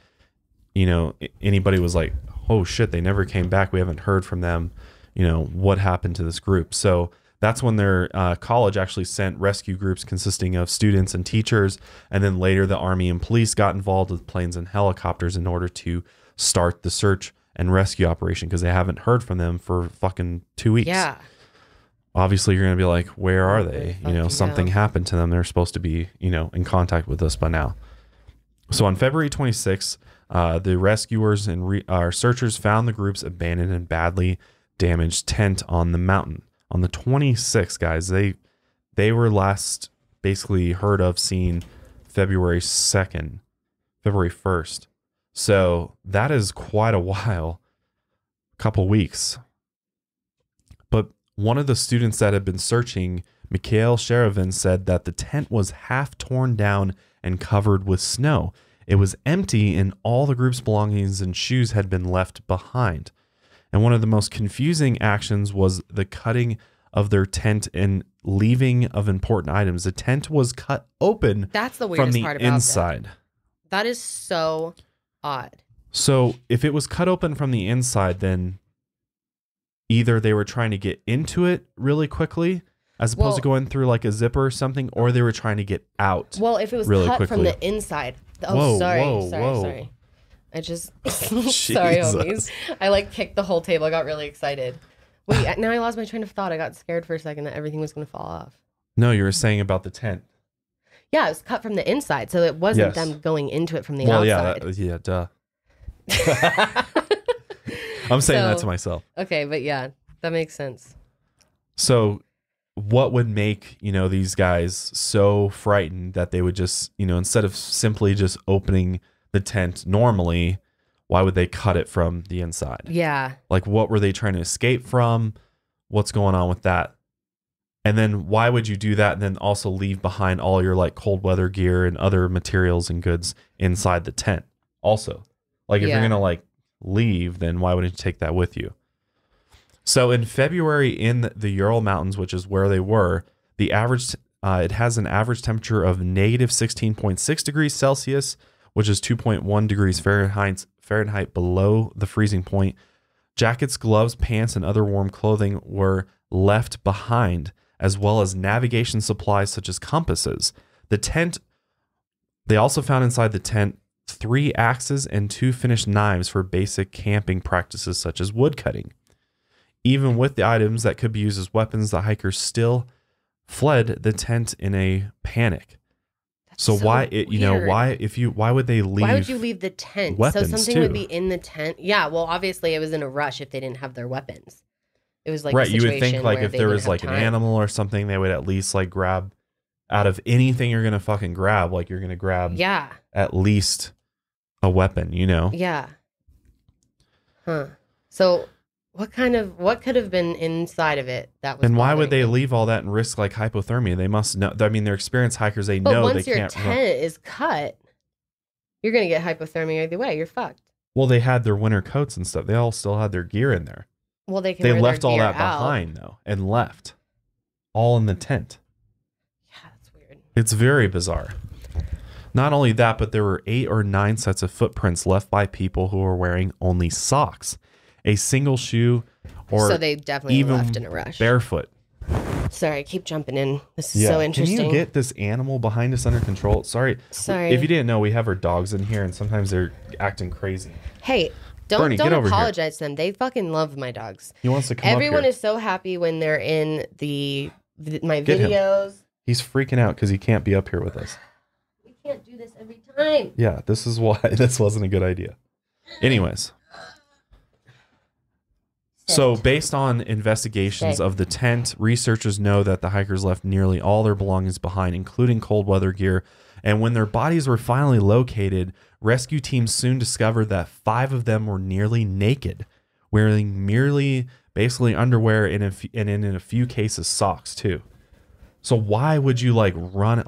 anybody was like, oh shit, they never came back. We haven't heard from them. What happened to this group? So That's when their college actually sent rescue groups consisting of students and teachers. And then later the Army and police got involved with planes and helicopters in order to start the search and rescue operation because they haven't heard from them for fucking 2 weeks. Yeah. Obviously, you're going to be like, where are they? You know, something happened to them. They're supposed to be, you know, in contact with us by now. So on February 26th, the rescuers and searchers found the group's abandoned and badly damaged tent on the mountain. On the 26th, guys, they were last basically heard of, seen February 2nd, February 1st. So that is quite a while, a couple weeks. But one of the students that had been searching, Mikhail Sherevin, said that the tent was half torn down and covered with snow. It was empty and all the group's belongings and shoes had been left behind. And one of the most confusing actions was the cutting of their tent and leaving of important items. The tent was cut open. That's the weirdest part about inside. That is so odd. So if it was cut open from the inside, then either they were trying to get into it really quickly as opposed to going through like a zipper or something, or they were trying to get out. Well, if it was really cut quickly from the inside. Oh, whoa, sorry. Whoa, sorry, whoa. sorry. I just, sorry, homies. I like kicked the whole table. I got really excited. Wait, now I lost my train of thought. I got scared for a second that everything was going to fall off. No, you were saying about the tent. Yeah, it was cut from the inside, so it wasn't them going into it from the outside. Yeah, duh. I'm saying that to myself. Okay, but yeah, that makes sense. So what would make, you know, these guys so frightened that they would just, you know, instead of simply just opening the tent normally, why would they cut it from the inside? Yeah. Like, what were they trying to escape from? What's going on with that? And then why would you do that and then also leave behind all your like cold weather gear and other materials and goods inside the tent? Also, like if you're going to like leave, then why wouldn't you take that with you? So in February in the Ural Mountains, which is where they were, the average, it has an average temperature of negative 16.6 degrees Celsius, which is 2.1 degrees Fahrenheit below the freezing point. Jackets, gloves, pants, and other warm clothing were left behind, as well as navigation supplies such as compasses. The tent, they also found inside the tent 3 axes and 2 finished knives for basic camping practices such as wood cutting. Even with the items that could be used as weapons, the hikers still fled the tent in a panic. So why it, you know, why would they leave? Why would you leave the tent? So something would be in the tent. Yeah, well, obviously it was in a rush if they didn't have their weapons. It was like right. You would think like if there was like an animal or something, they would at least like grab out of anything you're gonna fucking grab. Like you're gonna grab at least a weapon, you know? Yeah. Huh. So what could have been inside of it that was? And why would they leave all that and risk like hypothermia? They must know. I mean, they're experienced hikers. They know they can't. But once your tent is cut, you're gonna get hypothermia either way. You're fucked. Well, they had their winter coats and stuff. They all still had their gear in there. Well, they left all that behind though, and left all in the tent. Yeah, that's weird. It's very bizarre. Not only that, but there were 8 or 9 sets of footprints left by people who were wearing only socks, a single shoe, or so they definitely even left in a rush. Barefoot. Sorry, I keep jumping in. This is so interesting. Can you get this animal behind us under control? Sorry. If you didn't know, we have our dogs in here, and sometimes they're acting crazy. Hey, don't apologize to them. They fucking love my dogs. He wants to come Everyone up here. is so happy when they're in my videos. He's freaking out because he can't be up here with us. We can't do this every time. Yeah, this is why this wasn't a good idea. Anyways. So based on investigations of the tent, researchers know that the hikers left nearly all their belongings behind, including cold weather gear. And when their bodies were finally located, rescue teams soon discovered that 5 of them were nearly naked, wearing merely basically underwear and in a few cases socks too. So why would you run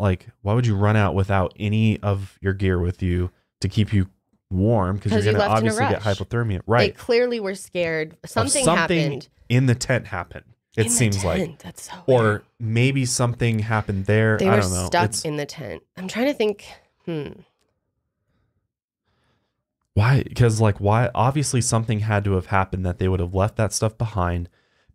out without any of your gear with you to keep you warm? Because you're going to obviously get hypothermia. Right. They clearly were scared. Something happened. In the tent happened. It seems like. That's so weird. Or maybe something happened there. They I were don't know. stuck in the tent. I'm trying to think. Why? Because why? Obviously something had to have happened that they would have left that stuff behind,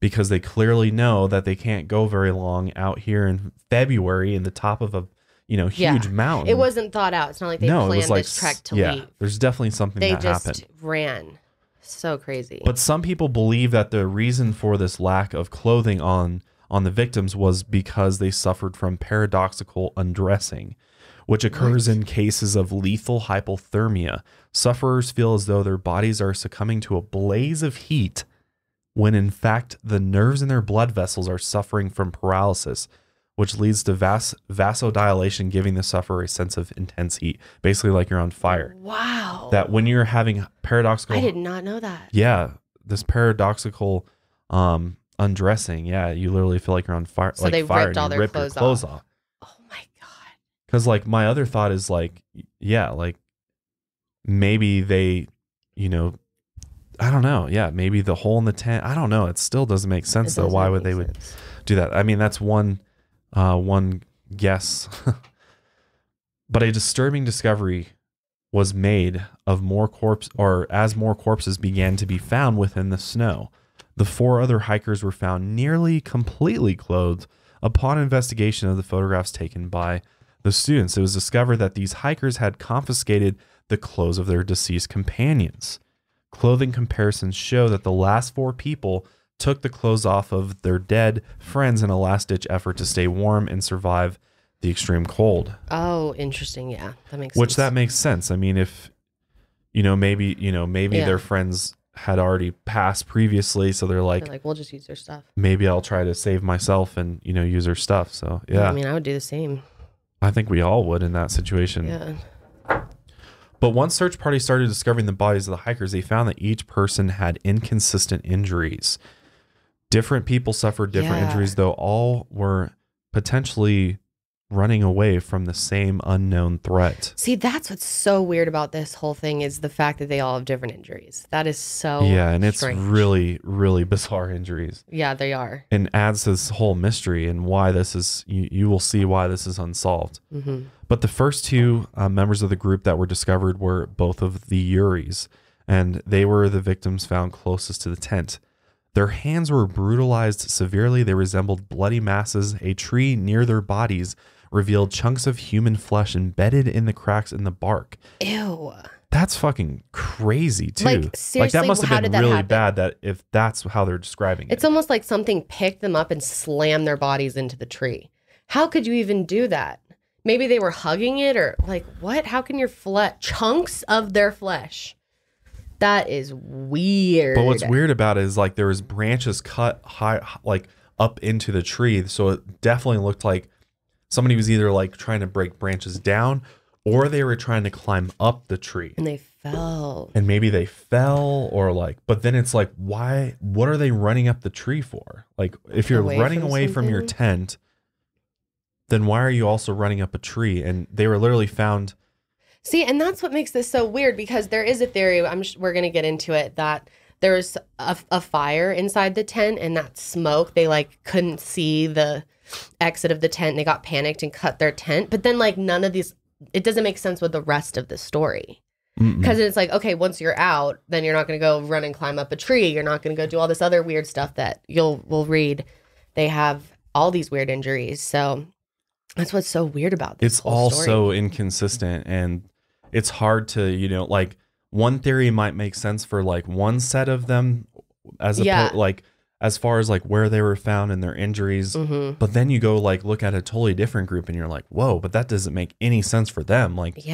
because they clearly know that they can't go very long out here in February in the top of a huge mountain. It wasn't thought out. It's not like they planned this trek to leave. There's definitely something that happened. They just ran. So crazy. But some people believe that the reason for this lack of clothing on the victims was because they suffered from paradoxical undressing, which occurs in cases of lethal hypothermia. Sufferers feel as though their bodies are succumbing to a blaze of heat when in fact the nerves in their blood vessels are suffering from paralysis, which leads to vasodilation, giving the sufferer a sense of intense heat. Basically like you're on fire. Wow. That when you're having paradoxical... I did not know that. Yeah. This paradoxical undressing. Yeah. You literally feel like you're on fire. So they ripped all their clothes off. Oh my God. Because like my other thought is like, yeah, like maybe they, I don't know. Yeah. Maybe the hole in the tent. I don't know. It still doesn't make sense though. Why would they would do that? I mean, that's one guess. But a disturbing discovery was made of as more corpses began to be found within the snow. The 4 other hikers were found nearly completely clothed upon investigation of the photographs taken by the students. It was discovered that these hikers had confiscated the clothes of their deceased companions. Clothing comparisons show that the last 4 people took the clothes off of their dead friends in a last-ditch effort to stay warm and survive the extreme cold. Oh, interesting. Yeah, that makes sense. Which that makes sense. I mean, if maybe their friends had already passed previously, so they're like, we'll just use their stuff. Maybe I'll try to save myself and use their stuff. So yeah, I mean, I would do the same. I think we all would in that situation. Yeah. But once search parties started discovering the bodies of the hikers, they found that each person had inconsistent injuries. Different people suffered different injuries, though all were potentially running away from the same unknown threat. See, that's what's so weird about this whole thing is the fact that they all have different injuries. That is so and it's strange. really, really bizarre injuries. Yeah, they are. And adds to this whole mystery and why this is, you will see why this is unsolved. Mm-hmm. But the first 2 members of the group that were discovered were both of the Uris, and they were the victims found closest to the tent. Their hands were brutalized severely. They resembled bloody masses. A tree near their bodies revealed chunks of human flesh embedded in the cracks in the bark. Ew. That's fucking crazy too. Like, seriously, that must have been really happen? bad that if that's how they're describing it. It's almost like something picked them up and slammed their bodies into the tree. How could you even do that? Maybe they were hugging it or like what? How can your chunks of their flesh? That is weird. But what's weird about it is like there was branches cut high, like up into the tree. So it definitely looked like somebody was either like trying to break branches down or they were trying to climb up the tree. And they fell. And maybe they fell or like, but then it's like, why, what are they running up the tree for? Like if you're running away from your tent, then why are you also running up a tree? And they were literally found. See, and that's what makes this so weird because there is a theory, we're going to get into it, that there was a fire inside the tent and that smoke, they like couldn't see the exit of the tent. They got panicked and cut their tent. But then like none of these, it doesn't make sense with the rest of the story. Because it's like, okay, once you're out, then you're not going to go run and climb up a tree. You're not going to go do all this other weird stuff that we'll read. They have all these weird injuries. So that's what's so weird about this. It's all so inconsistent and it's hard to, like one theory might make sense for like one set of them as as far as like where they were found and their injuries. But then you go like look at a totally different group and you're like, whoa, but that doesn't make any sense for them. Like,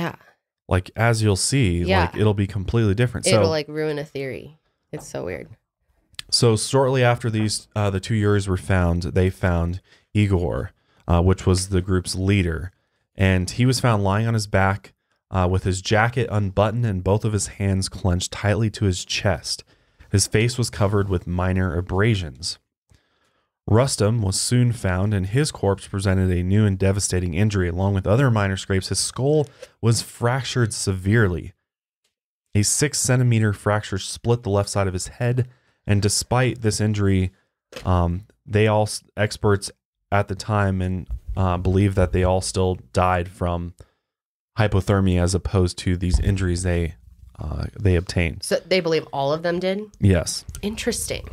like as you'll see, like it'll be completely different. It'll like ruin a theory. It's so weird. So shortly after these, the 2 Uris were found, they found Igor, which was the group's leader. And he was found lying on his back with his jacket unbuttoned and both of his hands clenched tightly to his chest. His face was covered with minor abrasions. Rustam was soon found, and his corpse presented a new and devastating injury. Along with other minor scrapes, his skull was fractured severely. A 6-centimeter fracture split the left side of his head, and despite this injury, experts at the time and believe that they all still died from hypothermia as opposed to these injuries they obtained. So they believe all of them did? Yes. Interesting.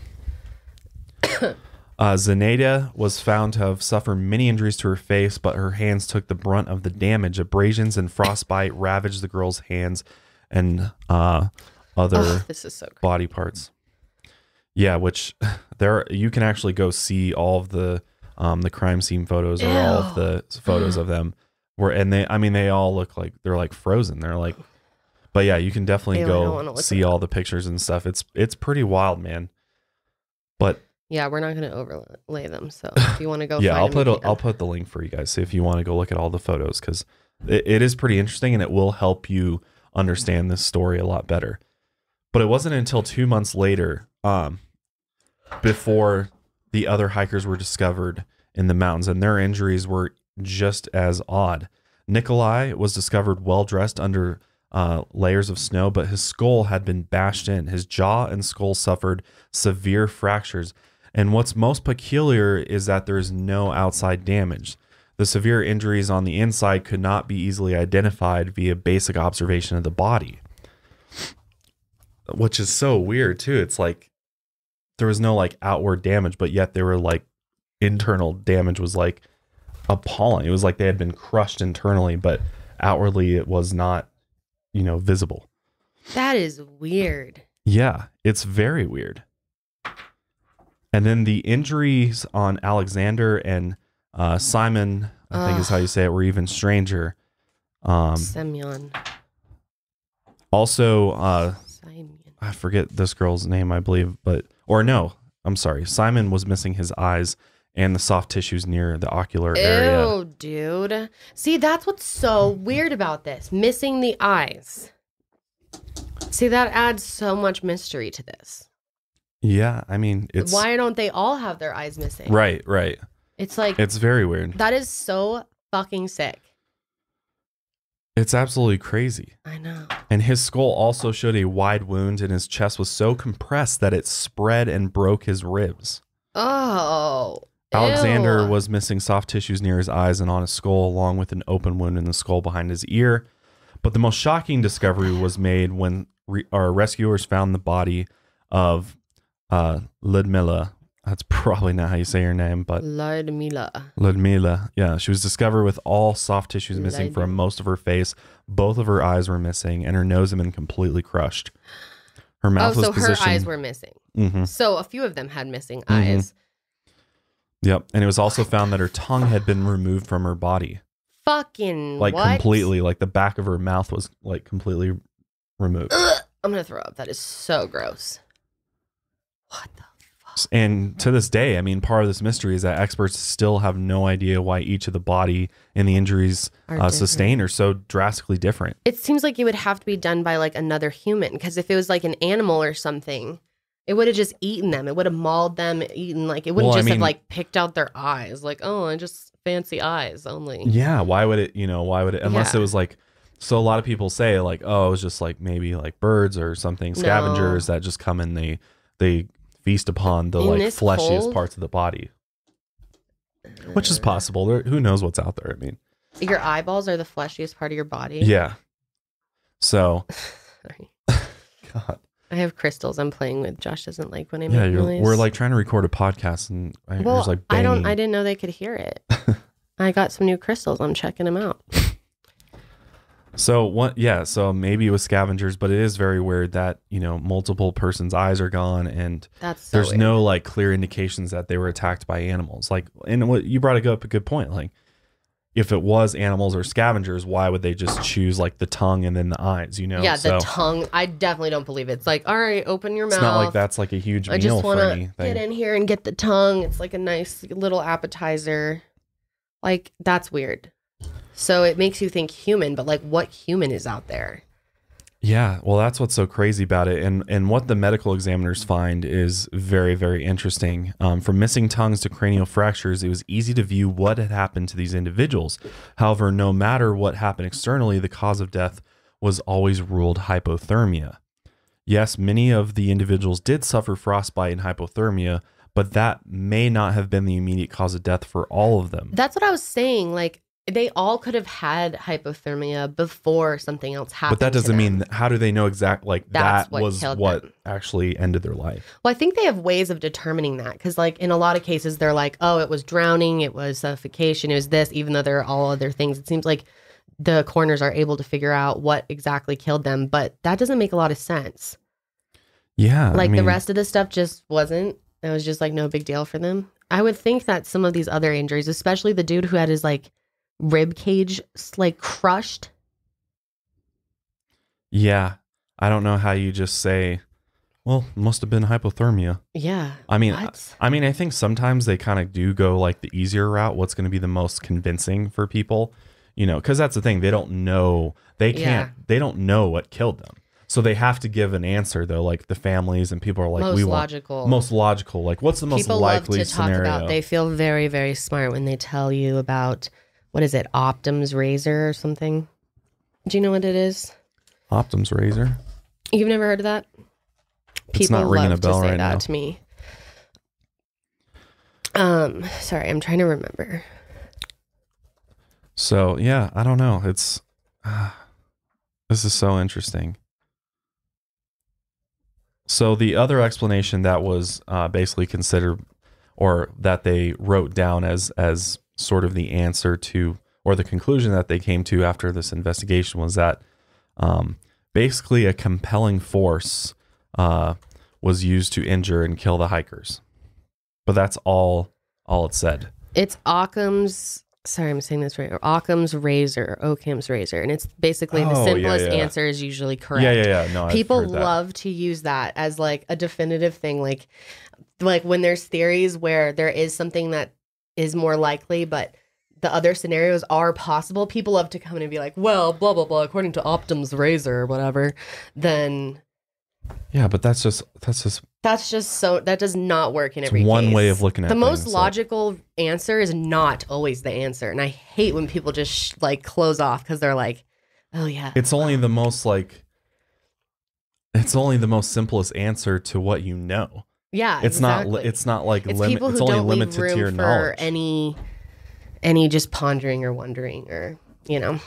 Zenaida was found to have suffered many injuries to her face, but her hands took the brunt of the damage. Abrasions and frostbite ravaged the girl's hands and other this is so crazy. body parts. Yeah, which you can actually go see all of the crime scene photos or all of the photos of them they all look like they're like frozen. They're like, but yeah, you can definitely go see all the pictures and stuff. It's pretty wild, man. But yeah, we're not going to overlay them. So if you want to go, yeah, find I'll put the link for you guys. So if you want to go look at all the photos, because it is pretty interesting and it will help you understand this story a lot better. But it wasn't until 2 months later, before the other hikers were discovered in the mountains, and their injuries were just as odd. Nikolai was discovered well dressed under layers of snow, but his skull had been bashed in. His jaw and skull suffered severe fractures. And what's most peculiar is that there is no outside damage. The severe injuries on the inside could not be easily identified via basic observation of the body. Which is so weird too. It's like there was no like outward damage, but yet there were like internal damage was like appalling. It was like they had been crushed internally, but outwardly it was not, visible. That is weird. Yeah, it's very weird. And then the injuries on Alexander and Simon, I think is how you say it, were even stranger. Semyon. Also, Simon. I forget this girl's name, I believe, I'm sorry. Simon was missing his eyes and the soft tissues near the ocular area. Ew, dude. See, that's what's so weird about this. Missing the eyes. See, that adds so much mystery to this. Yeah, I mean, it's... Why don't they all have their eyes missing? Right. It's like... It's very weird. That is so fucking sick. It's absolutely crazy. I know. And his skull also showed a wide wound, and his chest was so compressed that it spread and broke his ribs. Oh, Alexander ew. was missing soft tissues near his eyes and on his skull, along with an open wound in the skull behind his ear. But the most shocking discovery was made when our rescuers found the body of Ludmila. That's probably not how you say her name, but Ludmila. Yeah, she was discovered with all soft tissues missing from most of her face. Both of her eyes were missing, and her nose had been completely crushed. Her mouth was positioned. Her eyes were missing. Mm-hmm. So a few of them had missing eyes. Yep, and it was also found that her tongue had been removed from her body. Fucking like what? Completely, like the back of her mouth was like completely removed. Ugh, I'm gonna throw up. That is so gross. What the fuck? And to this day, I mean, part of this mystery is that experts still have no idea why each of the body and the injuries sustained are so drastically different. It seems like it would have to be done by like another human, because if it was like an animal or something, it would have just eaten them. It would have mauled them, eaten, like it wouldn't have like picked out their eyes. Like, oh, I just fancy eyes only. Yeah. Why would it, unless it was like, so a lot of people say like, oh, it was just like maybe like birds or something, scavengers that just come and they feast upon the like fleshiest parts of the body, which is possible. Who knows what's out there? I mean, your eyeballs are the fleshiest part of your body. Yeah. So, God. I have crystals I'm playing with. Josh doesn't like when I make noise. We're like trying to record a podcast and there's like banging. I didn't know they could hear it. I got some new crystals. I'm checking them out. So so maybe it was scavengers, but it is very weird that, multiple persons' eyes are gone and there's no like clear indications that they were attacked by animals. Like, and what you brought up a good point. Like, if it was animals or scavengers, why would they just choose like the tongue and then the eyes, Yeah, the tongue. I definitely don't believe it. It's like, all right, open your mouth. It's not like that's like a huge meal for anything. I just want to get in here and get the tongue. It's like a nice little appetizer. Like, that's weird. So it makes you think human, but like what human is out there? Yeah, well, that's what's so crazy about it. And what the medical examiners find is very, very interesting. From missing tongues to cranial fractures, it was easy to view what had happened to these individuals. However, no matter what happened externally, the cause of death was always ruled hypothermia. Yes, many of the individuals did suffer frostbite and hypothermia, but that may not have been the immediate cause of death for all of them. That's what I was saying. Like, they all could have had hypothermia before something else happened. But that doesn't to them. mean, how do they know exactly, like, That's that what was killed what them. actually ended their life? Well, I think they have ways of determining that, because like in a lot of cases they're like, oh, it was drowning, it was suffocation, it was this, even though there are all other things. It seems like the coroners are able to figure out what exactly killed them, but that doesn't make a lot of sense. Yeah. Like I mean, the rest of the stuff just wasn't. It was just like no big deal for them. I would think that some of these other injuries, especially the dude who had his like rib cage like crushed. yeah. I don't know how you just say, well, must have been hypothermia. Yeah. I mean, what? I think sometimes they kind of do go like the easier route. What's going to be the most convincing for people, you know, because that's the thing. They don't know. They can't. They don't know what killed them. So they have to give an answer though. Like the families and people are like, most logical. Most logical. Like, what's the most people likely love to scenario? talk about. They feel very, very smart when they tell you about what is it, Optum's razor or something. Do you know what it is? Optum's razor. You've never heard of that? It's not ringing a bell to say right that now. to me. Sorry, I'm trying to remember. So yeah, I don't know. It's this is so interesting. So the other explanation that was basically considered, or that they wrote down as sort of the answer to, or the conclusion that they came to after this investigation, was that basically a compelling force was used to injure and kill the hikers. But that's all it said. It's Occam's. Sorry, I'm saying this right. Or Occam's razor, and it's basically the simplest answer is usually correct. Yeah. No, people I've heard that. love to use that as like a definitive thing, like when there's theories where there is something that is more likely, but the other scenarios are possible. People love to come in and be like, well, blah blah blah, according to Optum's razor or whatever. Then yeah, but that's just so that does not work in every case. one way of looking at the most things, logical answer is not always the answer, and I hate when people just like close off because they're like, oh yeah, it's only the most simplest answer to what you know. Yeah, it's exactly. not like it's limit. people who It's only don't limited leave room to your for knowledge. any just pondering or wondering, or they're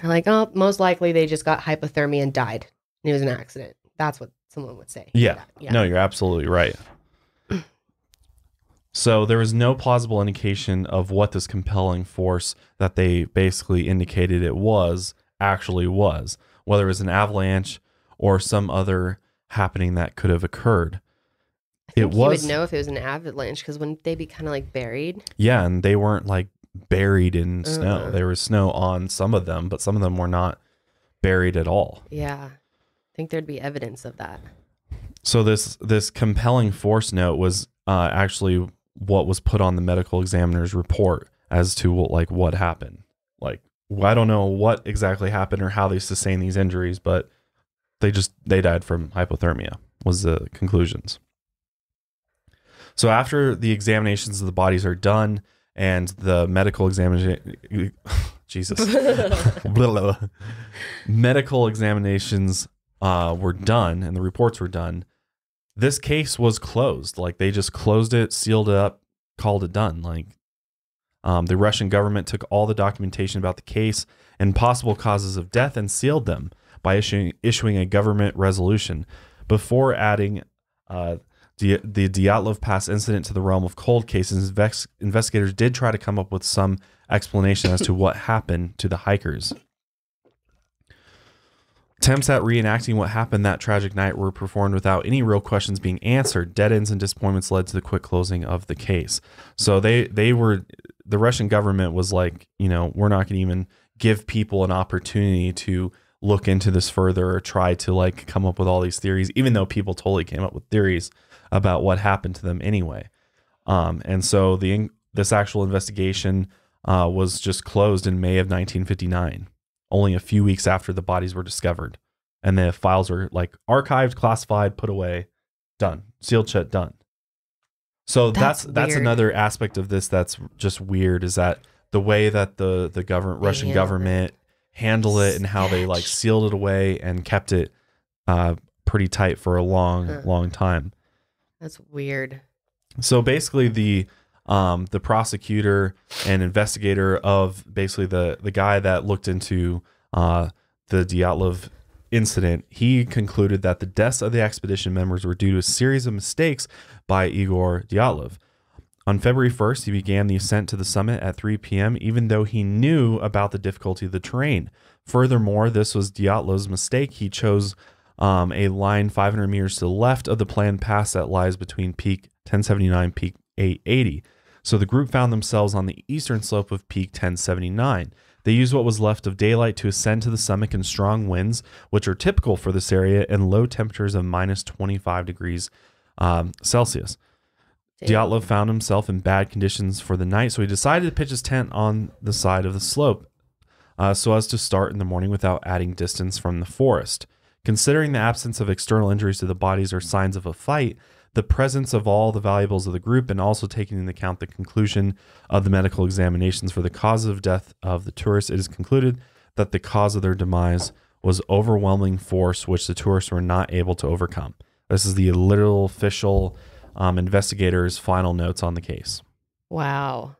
like, oh, most likely they just got hypothermia and died. And it was an accident. That's what someone would say. Yeah. No, you're absolutely right. So there was no plausible indication of what this compelling force that they basically indicated it was actually was, whether it was an avalanche or some other happening that could have occurred. I think you would know if it was an avalanche, because wouldn't they be kind of like buried? Yeah, and they weren't like buried in snow. There was snow on some of them, but some of them were not buried at all. Yeah. I think there'd be evidence of that. So this compelling force note was actually what was put on the medical examiner's report as to what happened. Like, I don't know what exactly happened or how they sustained these injuries, but they died from hypothermia was the conclusions. So after the examinations of the bodies are done and the medical examination, Jesus, medical examinations were done and the reports were done, this case was closed. Like, they just closed it, sealed it up, called it done. Like, the Russian government took all the documentation about the case and possible causes of death and sealed them by issuing a government resolution. Before adding the Dyatlov Pass incident to the realm of cold cases, investigators did try to come up with some explanation as to what happened to the hikers. Attempts at reenacting what happened that tragic night were performed without any real questions being answered. Dead ends and disappointments led to the quick closing of the case. So the Russian government was like, we're not going to even give people an opportunity to look into this further or try to come up with all these theories, even though people totally came up with theories about what happened to them anyway. And so this actual investigation was just closed in May of 1959. Only a few weeks after the bodies were discovered, and the files were archived, classified, put away, done, sealed shut, done. So that's another aspect of this that's just weird, is that the way that the Russian government handled it and how they sealed it away and kept it pretty tight for a long time. That's weird. So basically the the prosecutor and investigator of basically the guy that looked into the Dyatlov incident, he concluded that the deaths of the expedition members were due to a series of mistakes by Igor Dyatlov. On February 1st, he began the ascent to the summit at 3 p.m., even though he knew about the difficulty of the terrain. Furthermore, this was Dyatlov's mistake. He chose a line 500 meters to the left of the planned pass that lies between peak 1079 and peak 880. So the group found themselves on the eastern slope of peak 1079. They used what was left of daylight to ascend to the summit in strong winds, which are typical for this area, and low temperatures of minus 25 degrees Celsius. Dyatlov found himself in bad conditions for the night, so he decided to pitch his tent on the side of the slope so as to start in the morning without adding distance from the forest. Considering the absence of external injuries to the bodies or signs of a fight, the presence of all the valuables of the group, and also taking into account the conclusion of the medical examinations for the cause of death of the tourists, it is concluded that the cause of their demise was overwhelming force which the tourists were not able to overcome. This is the literal official investigators' final notes on the case. Wow.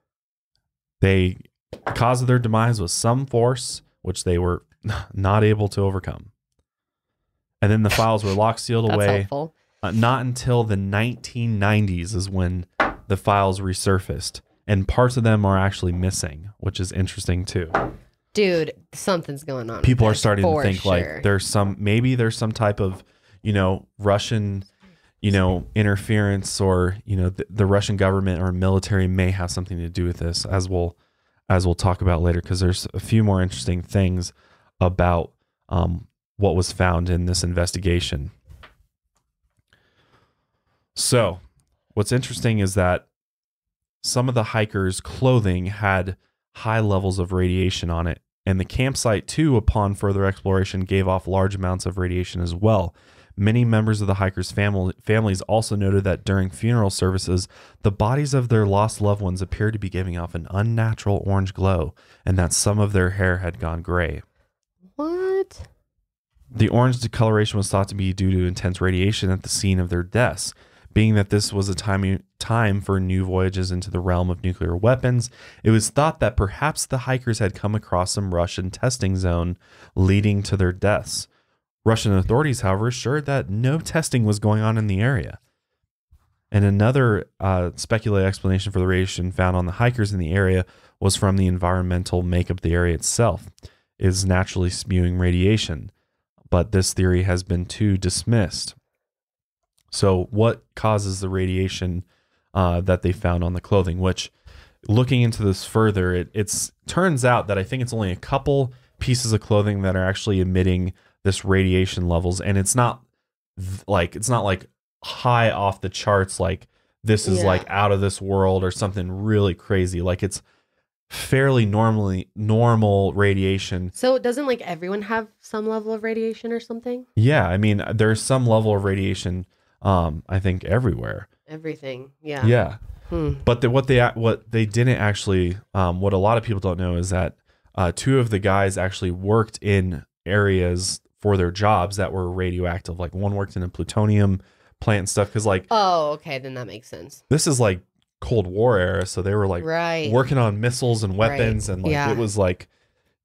The cause of their demise was some force which they were not able to overcome. And then the files were locked, sealed That's away. helpful. Not until the 1990s is when the files resurfaced, and parts of them are actually missing, which is interesting too. Dude, something's going on. People are starting to think sure. like there's some type of, Russian, interference, or, the Russian government or military may have something to do with this, as we'll talk about later, because there's a few more interesting things about what was found in this investigation. So what's interesting is that some of the hikers' clothing had high levels of radiation on it, and the campsite too, upon further exploration, gave off large amounts of radiation as well. Many members of the hikers' families also noted that during funeral services, the bodies of their lost loved ones appeared to be giving off an unnatural orange glow, and that some of their hair had gone gray. What? The orange discoloration was thought to be due to intense radiation at the scene of their deaths. Being that this was a time for new voyages into the realm of nuclear weapons, it was thought that perhaps the hikers had come across some Russian testing zone leading to their deaths. Russian authorities, however, assured that no testing was going on in the area. And another speculated explanation for the radiation found on the hikers in the area was from the environmental makeup of the area itself. It is naturally spewing radiation, but this theory has been too dismissed. So what causes the radiation that they found on the clothing? Which, looking into this further, it turns out that I think it's only a couple pieces of clothing that are actually emitting this radiation levels, and it's not like high off the charts, like this is like out of this world or something really crazy. Like it's fairly normal radiation. So doesn't like everyone have some level of radiation or something? Yeah, I mean there's some level of radiation. I think everywhere. Everything, yeah. Yeah. But what they didn't actually, what a lot of people don't know is that two of the guys actually worked in areas for their jobs that were radioactive. Like one worked in a plutonium plant and stuff. Because okay, then that makes sense. This is like Cold War era, so they were like working on missiles and weapons, and it was like,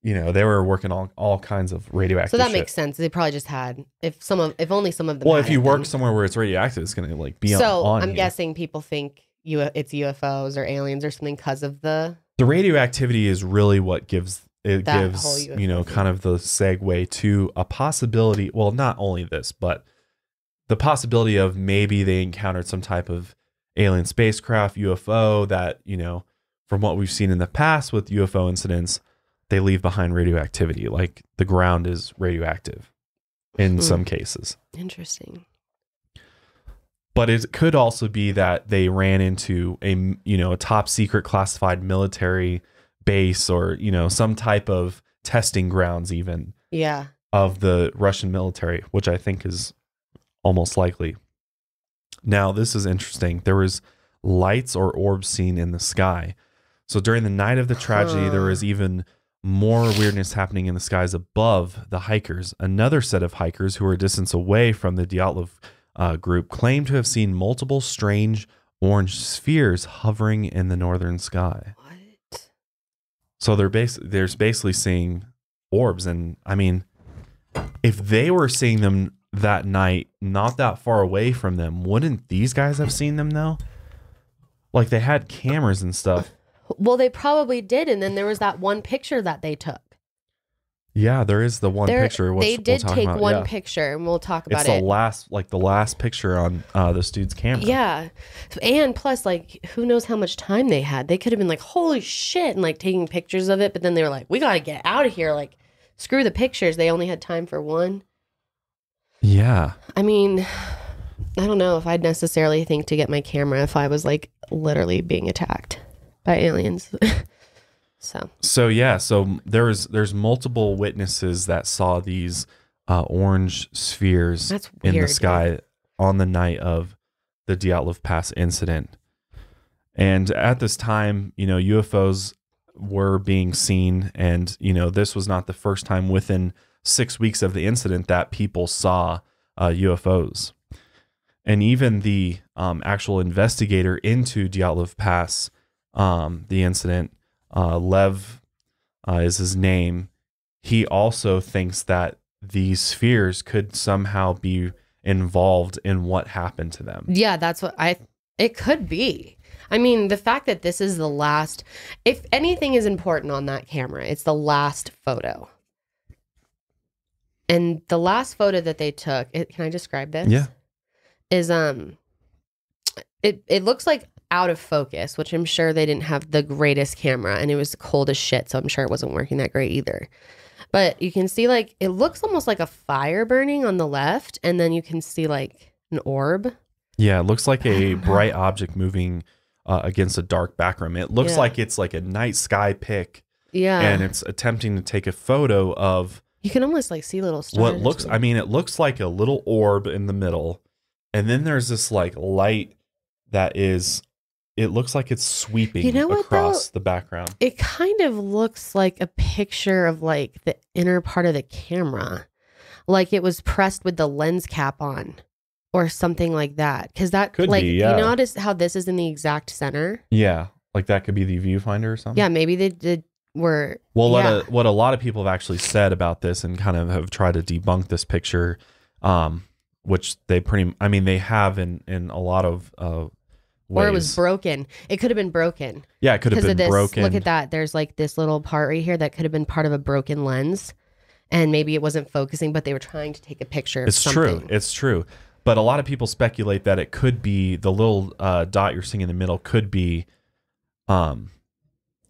they were working on all kinds of radioactive. So that shit. Makes sense. They probably just had if only some of them. Well, if you work somewhere where it's radioactive, it's gonna like be on. So I'm guessing people think it's UFOs or aliens or something because of the radioactivity is really what gives kind of the segue to a possibility. Well, not only this, but the possibility of maybe they encountered some type of alien spacecraft, UFO that, from what we've seen in the past with UFO incidents, they leave behind radioactivity. Like the ground is radioactive in some cases. Interesting. But it could also be that they ran into a top secret classified military base, or, some type of testing grounds even of the Russian military, which I think is almost likely. Now, this is interesting. There was lights or orbs seen in the sky. So during the night of the tragedy, there was even more weirdness happening in the skies above the hikers. Another set of hikers who were a distance away from the Dyatlov group claimed to have seen multiple strange orange spheres hovering in the northern sky. What? So they're basically seeing orbs. And I mean, if they were seeing them that night, not that far away from them, wouldn't these guys have seen them though? Like they had cameras and stuff. Well, they probably did. And then there was that one picture that they took. Yeah, there is the one picture. Which they did we'll take about. one picture, and we'll talk about it's the last picture on this dude's camera. Yeah, and plus, like, who knows how much time they had? They could have been like, "Holy shit!" and like taking pictures of it, but then they were like, "We got to get out of here!" Like, screw the pictures. They only had time for one. Yeah. I mean, I don't know if I'd necessarily think to get my camera if I was like literally being attacked by aliens. So there's multiple witnesses that saw these orange spheres in the sky on the night of the Dyatlov Pass incident. And at this time, UFOs were being seen, and this was not the first time within 6 weeks of the incident that people saw UFOs. And even the actual investigator into Dyatlov Pass, the incident, Lev is his name. He also thinks that these spheres could somehow be involved in what happened to them. Yeah, that's what it could be. I mean, the fact that this is the last, if anything is important on that camera, it's the last photo. And the last photo that they took, can I describe this? Yeah. Is it looks like out of focus, which I'm sure they didn't have the greatest camera, and it was cold as shit, so I'm sure it wasn't working that great either. But you can see like it looks almost like a fire burning on the left, and then you can see like an orb. Yeah, it looks like a bright object moving against a dark background. It looks like it's like a night sky pic. Yeah. And it's attempting to take a photo of, you can almost like see little stars. What looks, I mean, it looks like a little orb in the middle. And then there's this like light that is, it looks like it's sweeping across the background. It kind of looks like a picture of like the inner part of the camera. Like it was pressed with the lens cap on or something like that. Because that could like, be, yeah. You notice how this is in the exact center? Yeah. Like that could be the viewfinder or something. Yeah, maybe they did. Well, what a lot of people have actually said about this and kind of have tried to debunk this picture, which they they have in a lot of ways. Or it was broken. It could have been broken. Yeah, it could have been broken. Look at that. There's like this little part right here that could have been part of a broken lens, and maybe it wasn't focusing, but they were trying to take a picture of something. It's true. But a lot of people speculate that it could be the little dot you're seeing in the middle could be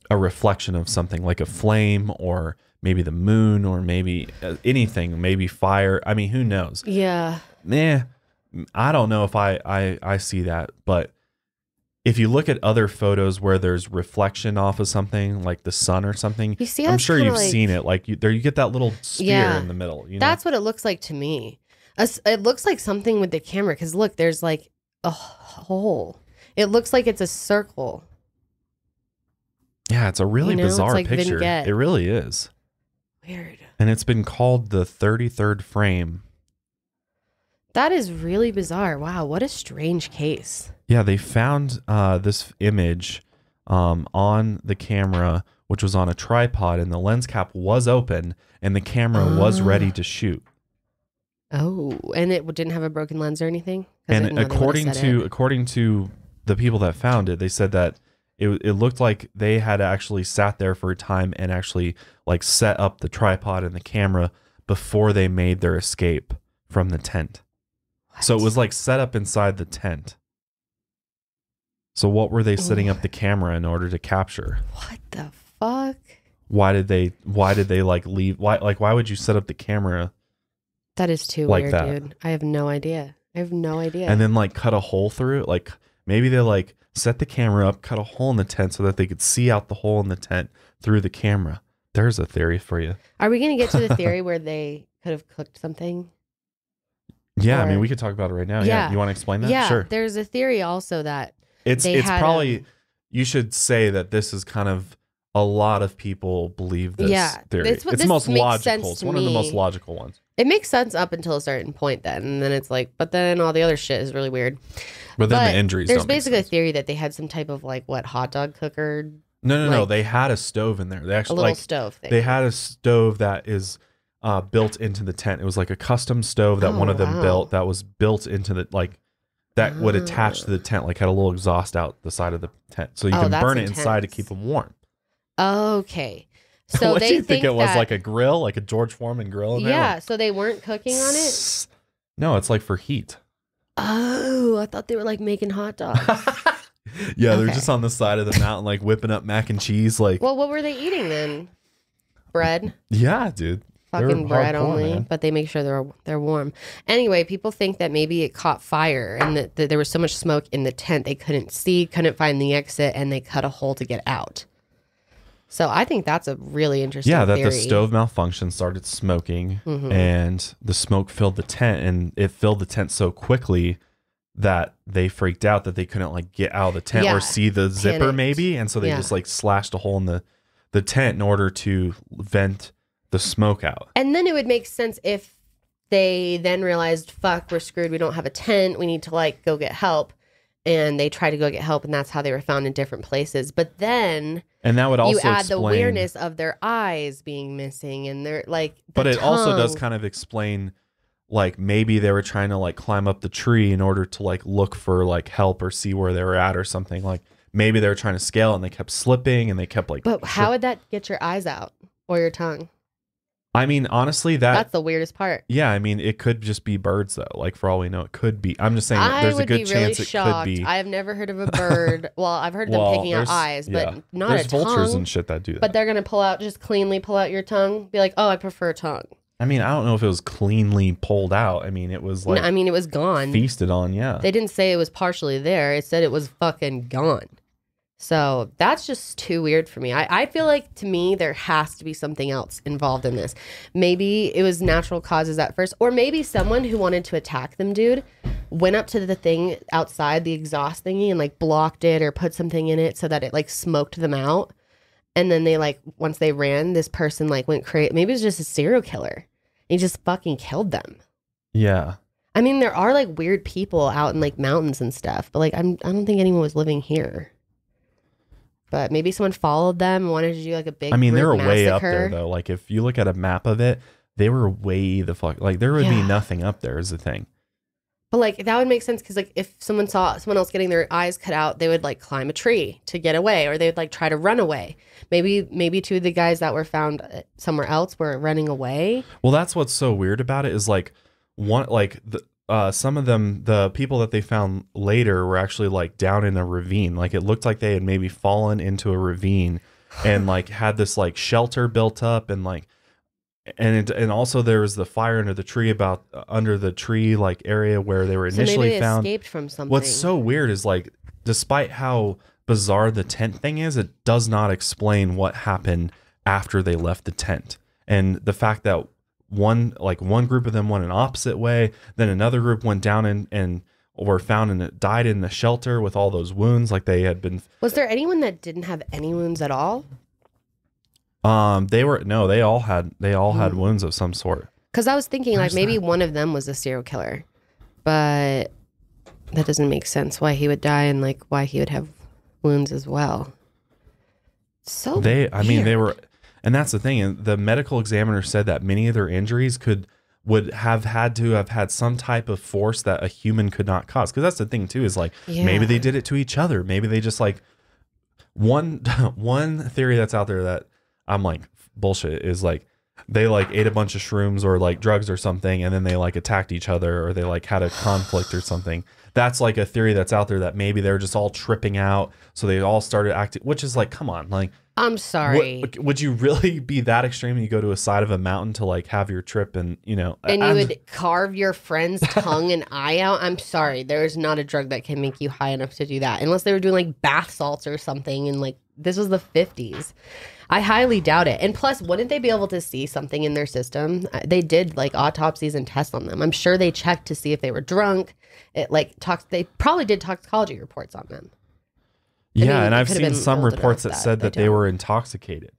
a reflection of something like a flame, or maybe the moon, or maybe anything, maybe fire. I mean, who knows? Yeah. I don't know if I see that, but if you look at other photos where there's reflection off of something like the sun or something, I'm sure you've seen it. Like you get that little sphere in the middle. That's what it looks like to me. It looks like something with the camera, because look, there's like a hole. It looks like it's a circle. Yeah, it's a really bizarre like picture. Vignette. It really is. Weird. And it's been called the 33rd frame. That is really bizarre. Wow, what a strange case. Yeah, they found this image on the camera, which was on a tripod, and the lens cap was open, and the camera was ready to shoot. Oh, and it didn't have a broken lens or anything? And according to the people that found it, they said that it looked like they had actually sat there for a time and actually like set up the tripod and the camera before they made their escape from the tent. What? So it was like set up inside the tent. So what were they setting up the camera in order to capture? What the fuck? Why did they like leave? Why would you set up the camera? That is too like weird, that? Dude. I have no idea. And then like cut a hole through it. Like maybe they like set the camera up, cut a hole in the tent so that they could see out the hole in the tent through the camera. There's a theory for you. Are we going to get to the theory where they could have cooked something? Yeah, I mean, we could talk about it right now. Yeah. You want to explain that? Yeah, sure. There's a theory also that it's probably, you should say that this is kind of, a lot of people believe this theory. It's the most logical. It's one of the most logical ones. It makes sense up until a certain point then. And then it's like, but then all the other shit is really weird. But then the injuries there's don't make basically a sense. theory that they had some type of like, what, hot dog cooker? No. They had a stove in there. They actually a little stove thing. They had a stove that is built into the tent. It was like a custom stove that one of them built that was built into the that would attach to the tent, like had a little exhaust out the side of the tent, so you can burn it inside to keep them warm. Okay. So what they do you think it was, that, like a grill, like a George Foreman grill in there? Yeah, so they weren't cooking on it? No, it's like for heat. Oh, I thought they were like making hot dogs. Yeah, they're just on the side of the mountain, like whipping up mac and cheese. Like, well, what were they eating then? Bread? Yeah, dude. Fucking bread only, man. But they make sure they're warm. Anyway, people think that maybe it caught fire and that there was so much smoke in the tent they couldn't see, couldn't find the exit, and they cut a hole to get out. So I think that's a really interesting theory. The stove malfunctioned, started smoking, and the smoke filled the tent, and it filled the tent so quickly that they freaked out that they couldn't like get out of the tent or see the zipper maybe, and so they just like slashed a hole in the tent in order to vent the smoke out. And then it would make sense if they then realized, fuck, we're screwed, we don't have a tent, we need to like go get help. And they try to go get help, and that's how they were found in different places. But then that would also you add the weirdness of their eyes being missing and their like But it also does kind of explain like maybe they were trying to like climb up the tree in order to like look for like help or see where they were at or something. Like maybe they were trying to scale and they kept slipping and they kept like. But how would that get your eyes out or your tongue? I mean, honestly, that's the weirdest part. Yeah, I mean, it could just be birds though. Like for all we know, it could be. I'm just saying there's a good chance it could be. I have never heard of a bird. Well, I've heard them picking out eyes, but not a tongue. There's vultures and shit that do that. But they're gonna just cleanly pull out your tongue. Be like, oh, I prefer tongue. I mean, I don't know if it was cleanly pulled out. I mean, it was like. No, I mean, it was gone. Feasted on, yeah. They didn't say it was partially there. It said it was fucking gone. So that's just too weird for me. I feel like, to me, there has to be something else involved in this. Maybe it was natural causes at first, or maybe someone who wanted to attack them, dude, went up to the thing outside, the exhaust thingy, and like blocked it or put something in it so that it like smoked them out. And then they like, once they ran, this person like went crazy. Maybe it was just a serial killer. He just fucking killed them. Yeah. I mean, there are like weird people out in like mountains and stuff, but like I don't think anyone was living here. But maybe someone followed them and wanted to do like a big. I mean, they were massacre. way up there though. Like if you look at a map of it, they were way the fuck. Like there would be nothing up there is the thing. But like that would make sense because like if someone saw someone else getting their eyes cut out, they would like climb a tree to get away, or they would like try to run away. Maybe two of the guys that were found somewhere else were running away. Well, that's what's so weird about it is like some of them, the people that they found later were actually like down in a ravine. Like it looked like they had maybe fallen into a ravine and like had this like shelter built up and like, and also there was the fire under the tree like area where they were initially so maybe they found. Escaped from something. What's so weird is like, despite how bizarre the tent thing is, it does not explain what happened after they left the tent. And the fact that one group of them went an opposite way, then another group went down and were found and died in the shelter with all those wounds, like they had been. Was there anyone that didn't have any wounds at all? They all had wounds of some sort. Because I was thinking like maybe one of them was a serial killer, but that doesn't make sense why he would die and like why he would have wounds as well. So weird. They were. And that's the thing. And the medical examiner said that many of their injuries would have had to have had some type of force that a human could not cause. Because that's the thing too, is like maybe they did it to each other. Maybe they just like one theory that's out there that I'm like bullshit is like they like ate a bunch of shrooms or like drugs or something, and then they like attacked each other or they like had a conflict or something. That's like a theory that's out there that maybe they're just all tripping out, so they all started acting. Which is like, come on, like. I'm sorry. Would you really be that extreme and you go to a side of a mountain to like have your trip and, you know. And you would carve your friend's tongue and eye out? I'm sorry. There is not a drug that can make you high enough to do that. Unless they were doing like bath salts or something. And like, this was the 50s. I highly doubt it. And plus, wouldn't they be able to see something in their system? They did like autopsies and tests on them. I'm sure they checked to see if they were drunk. They probably did toxicology reports on them. Yeah, and I've seen some reports that said that they were intoxicated.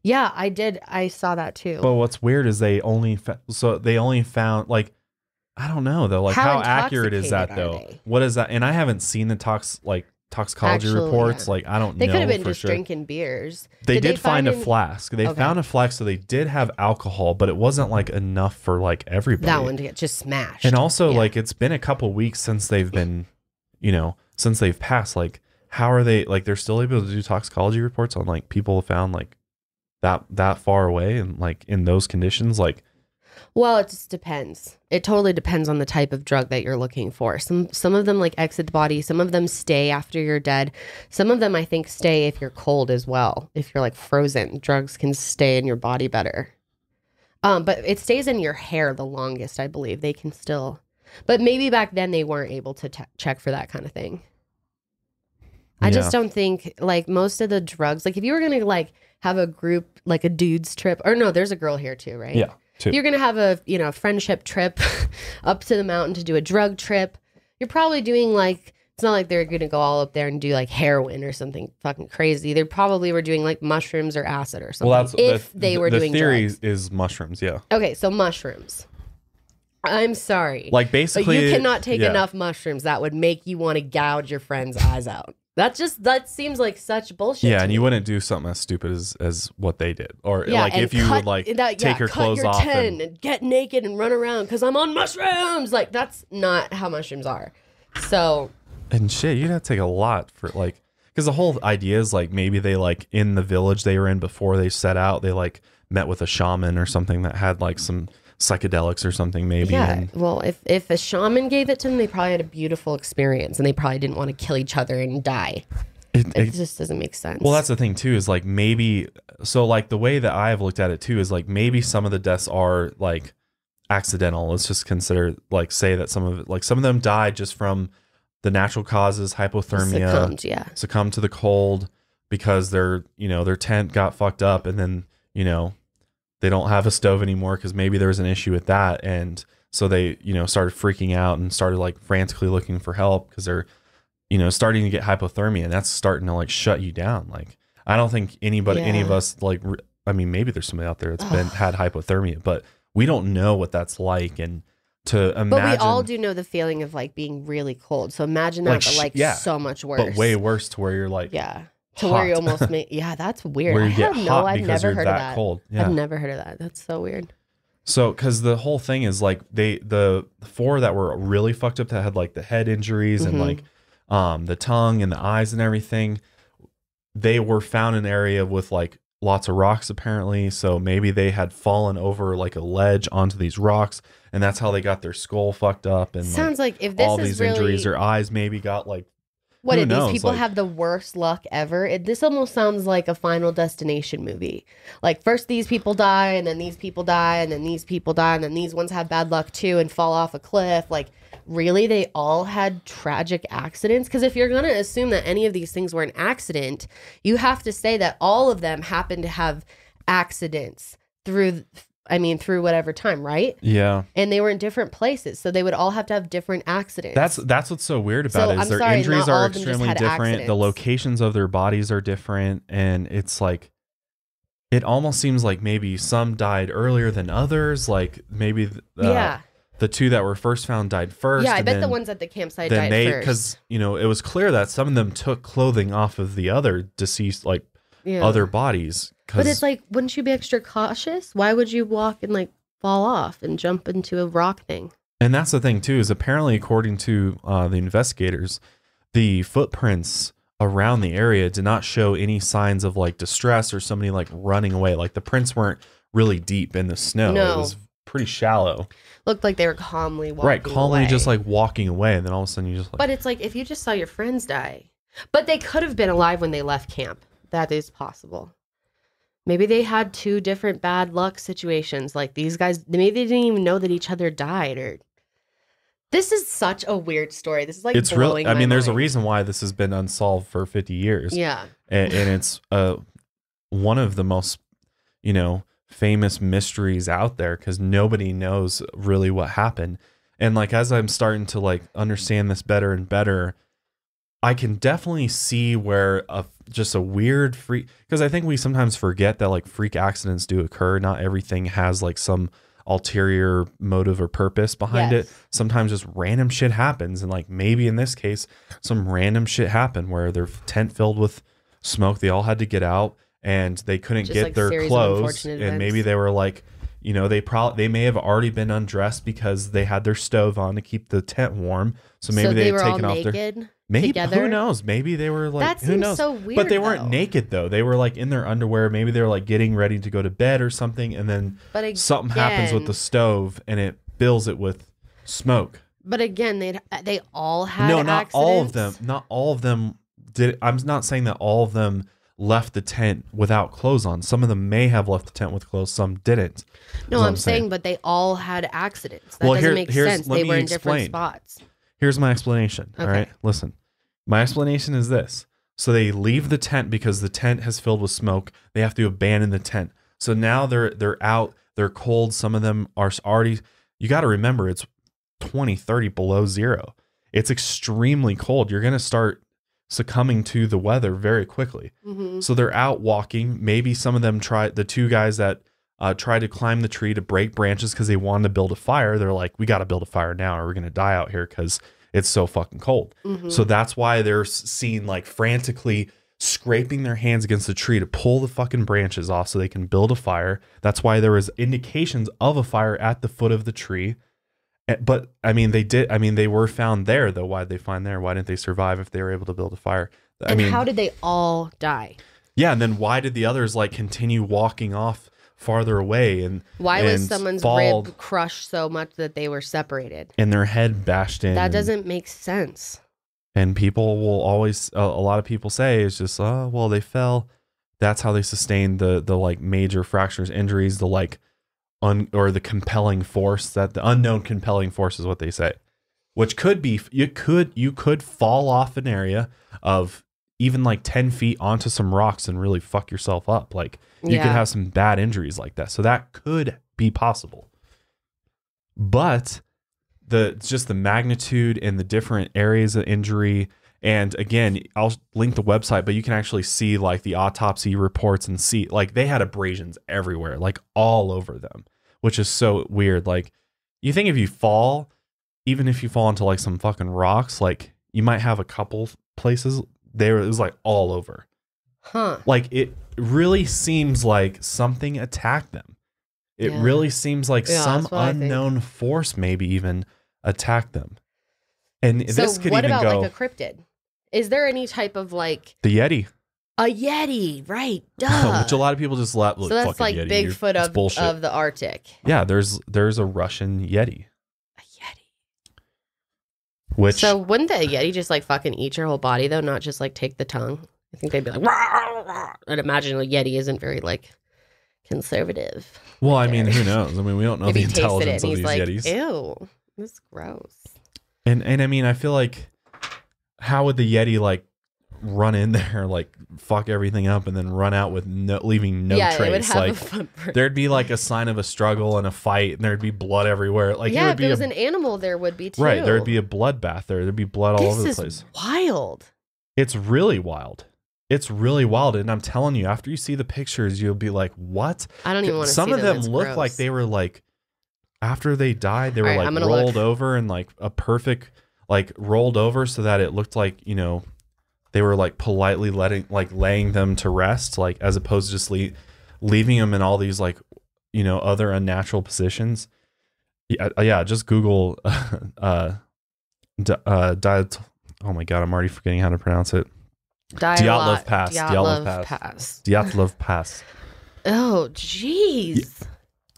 Yeah, I did. I saw that too. But what's weird is they only found like, I don't know though, like how accurate is that though? What is that? And I haven't seen the toxicology reports. Like I don't know. They could have been just sure. drinking beers. They did find a flask. They found a flask, so they did have alcohol, but it wasn't like enough for like everybody. That one to get just smashed. And also like it's been a couple weeks since they've been, since they've passed. Like how are they like they're still able to do toxicology reports on like people found like that far away and like in those conditions like. Well, it just depends. It totally depends on the type of drug that you're looking for. Some of them like exit the body. Some of them stay after you're dead. Some of them I think stay if you're cold as well. If you're like frozen, drugs can stay in your body better. But it stays in your hair the longest, I believe. They can still, but maybe back then they weren't able to check for that kind of thing. I just don't think like most of the drugs, like if you were going to like have a group, like a dude's trip, or no, there's a girl here too, right? Yeah. If you're going to have a, friendship trip up to the mountain to do a drug trip, you're probably doing like, it's not like they're going to go all up there and do like heroin or something fucking crazy. They probably were doing like mushrooms or acid or something. Well, that's the theory drugs. Is mushrooms. Yeah. Okay. So mushrooms. I'm sorry. Like basically. But you cannot take enough mushrooms that would make you want to gouge your friend's eyes out. That seems like such bullshit. Yeah, and you wouldn't do something as stupid as what they did, or like if you would like take your clothes off and get naked and run around because I'm on mushrooms. Like that's not how mushrooms are. So and shit, you'd have to take a lot for like because the whole idea is like maybe they like in the village they were in before they set out they like met with a shaman or something that had like some psychedelics or something maybe. Yeah, well, if a shaman gave it to them, they probably had a beautiful experience and they probably didn't want to kill each other and die. It just doesn't make sense. Well, that's the thing too is like maybe so like the way that I've looked at it too is like maybe some of the deaths are like accidental. Let's just consider like say that some of them died just from the natural causes, hypothermia, succumbed to the cold because their tent got fucked up and then they don't have a stove anymore because maybe there was an issue with that. And so they, started freaking out and started like frantically looking for help because they're, starting to get hypothermia and that's starting to like shut you down. Like, I don't think any of us like, I mean, maybe there's somebody out there that's had hypothermia, but we don't know what that's like. And to imagine. But we all do know the feeling of like being really cold. So imagine that, but so much worse. But way worse to where you're like, to where you almost make that's weird. Where you get hot I've because never you're heard that of that. cold. Yeah. I've never heard of that. That's so weird. So, because the whole thing is like the 4 that were really fucked up that had like the head injuries and like the tongue and the eyes and everything, they were found in an area with like lots of rocks apparently. So maybe they had fallen over like a ledge onto these rocks, and that's how they got their skull fucked up. And sounds like if this all is these really injuries, their eyes maybe got like. What did these people have the worst luck ever? This almost sounds like a Final Destination movie. Like first these people die, and then these people die, and then these people die, and then these ones have bad luck too and fall off a cliff. Like really, they all had tragic accidents? Because if you're going to assume that any of these things were an accident, you have to say that all of them happened to have accidents through whatever time, right? Yeah. And they were in different places, so they would all have to have different accidents. That's what's so weird about it is their injuries are extremely different. Accidents. The locations of their bodies are different, and it's like it almost seems like maybe some died earlier than others. Like maybe the 2 that were first found died first. Yeah, I bet the ones at the campsite died first. Because it was clear that some of them took clothing off of the other deceased other bodies. But it's like, wouldn't you be extra cautious? Why would you walk and like fall off and jump into a rock thing? And that's the thing too, is apparently according to the investigators, the footprints around the area did not show any signs of like distress or somebody like running away. Like the prints weren't really deep in the snow. No. It was pretty shallow. Looked like they were calmly walking away. Just like walking away, and then all of a sudden you just like. But it's like if you just saw your friends die, but they could have been alive when they left camp. That is possible. Maybe they had 2 different bad luck situations. Like these guys, maybe they didn't even know that each other died. Or this is such a weird story. This is like it's blowing real. I mean, there's a mind. reason why this has been unsolved for 50 years. Yeah, and it's one of the most famous mysteries out there because nobody knows really what happened. And like as I'm starting to like understand this better and better, I can definitely see where just a weird freak, because I think we sometimes forget that like freak accidents do occur. Not everything has like some ulterior motive or purpose behind it. Sometimes just random shit happens, and like maybe in this case some random shit happened where their tent filled with smoke, they all had to get out and they couldn't get their clothes, and maybe they were like, you know, they may have already been undressed because they had their stove on to keep the tent warm, so maybe they had taken off their maybe together? Who knows, maybe they were like, that who knows, so weird, but they weren't naked though, they were like in their underwear, maybe they were like getting ready to go to bed or something, and then something happens with the stove and it fills it with smoke. But again, they all had not all of them did. I'm not saying that all of them left the tent without clothes on. Some of them may have left the tent with clothes, some didn't. No, I'm saying, but they all had accidents. That doesn't make sense. They were in different spots. Here's my explanation. Okay. All right, listen. My explanation is this. So they leave the tent because the tent has filled with smoke. They have to abandon the tent. So now they're out. They're cold. Some of them are already, you got to remember, it's 20, 30 below zero. It's extremely cold. You're going to start succumbing to the weather very quickly. So they're out walking. Maybe some of them the two guys that tried to climb the tree to break branches because they wanted to build a fire. They're like, we got to build a fire now or we're going to die out here because it's so fucking cold. So that's why they're seen like frantically scraping their hands against the tree to pull the fucking branches off so they can build a fire. That's why there was indications of a fire at the foot of the tree. But I mean, they were found there though. Why did they find there? Why didn't they survive if they were able to build a fire? And how did they all die? Yeah. And then why did the others like continue walking off farther away? And why was someone's rib crushed so much that they were separated and their head bashed in? That doesn't make sense. And people will always, a lot of people say it's just, oh, well, they fell. That's how they sustained the like major fractures, injuries, the like, or the compelling force, that the unknown compelling force is what they say, which could be, you could fall off an area of even like 10 feet onto some rocks and really fuck yourself up. Like you could have some bad injuries like that. So that could be possible. But just the magnitude and the different areas of injury. And again, I'll link the website, but you can actually see like the autopsy reports and see like they had abrasions everywhere, like all over them, which is so weird. Like you think if you fall, even if you fall into like some fucking rocks, like you might have a couple places there. It was like all over. Like it really seems like something attacked them. It really seems like some unknown force maybe even attacked them. And so this could what even about go, like a cryptid? Is there any type of like the Yeti? A Yeti, right? Duh. Which a lot of people just let. So that's like Yeti. Bigfoot of the Arctic. Yeah, there's a Russian Yeti. A Yeti. Which so wouldn't the Yeti just like fucking eat your whole body though, not just like take the tongue? I think they'd be like, rah, rah. I'd imagine a Yeti isn't very like conservative. Well, I mean, who knows? I mean, we don't know Maybe the intelligence of these like, Yetis. Ew, this is gross. And I mean, I feel like, how would the Yeti like run in there, like fuck everything up, and then run out with leaving no trace? It would have like a footprint. There'd be like a sign of a struggle and a fight, and there'd be blood everywhere. Like if it was an animal, there would be too. Right, there'd be a bloodbath there. There'd be blood all over the place. Wild. It's really wild. It's really wild, and I'm telling you, after you see the pictures, you'll be like, "What?" I don't even want to see them. Some of them look gross. like they were like, after they died, they were like rolled over and like a perfect, like rolled over so that it looked like, you know, they were like politely laying them to rest, like as opposed to just leaving them in all these like, you know, other unnatural positions. Yeah, just Google oh my God, I'm already forgetting how to pronounce it. Dyatlov Pass. Dyatlov Pass. Oh, jeez. Yeah.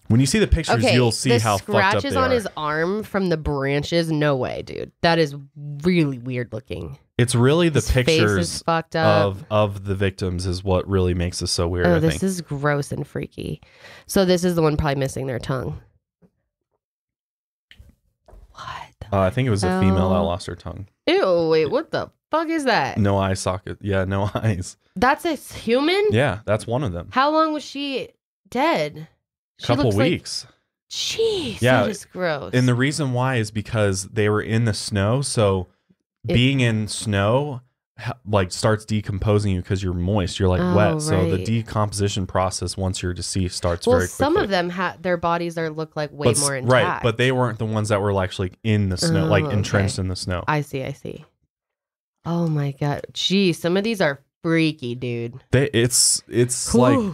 When you see the pictures, you'll see how fucked up they are. Scratches on his arm from the branches. No way, dude. That is really weird looking. It's really the pictures fucked up. of the victims is what really makes this so weird. Oh, this is gross and freaky. So this is the one probably missing their tongue. What? I think it was a female that lost her tongue. Ew, wait, what the fuck is that? No eye socket. Yeah, no eyes. That's a human? Yeah, that's one of them. How long was she dead? Couple weeks. Jeez, that is gross. And the reason why is because they were in the snow. So being in snow, like starts decomposing you because you're moist, you're like wet. So the right. decomposition process once you're deceased starts Well, very quickly. some of them had their bodies look like way more intact. Right, but they weren't the ones that were actually in the snow, like entrenched in the snow. I see. Oh my God. Geez, some of these are freaky, dude. It's like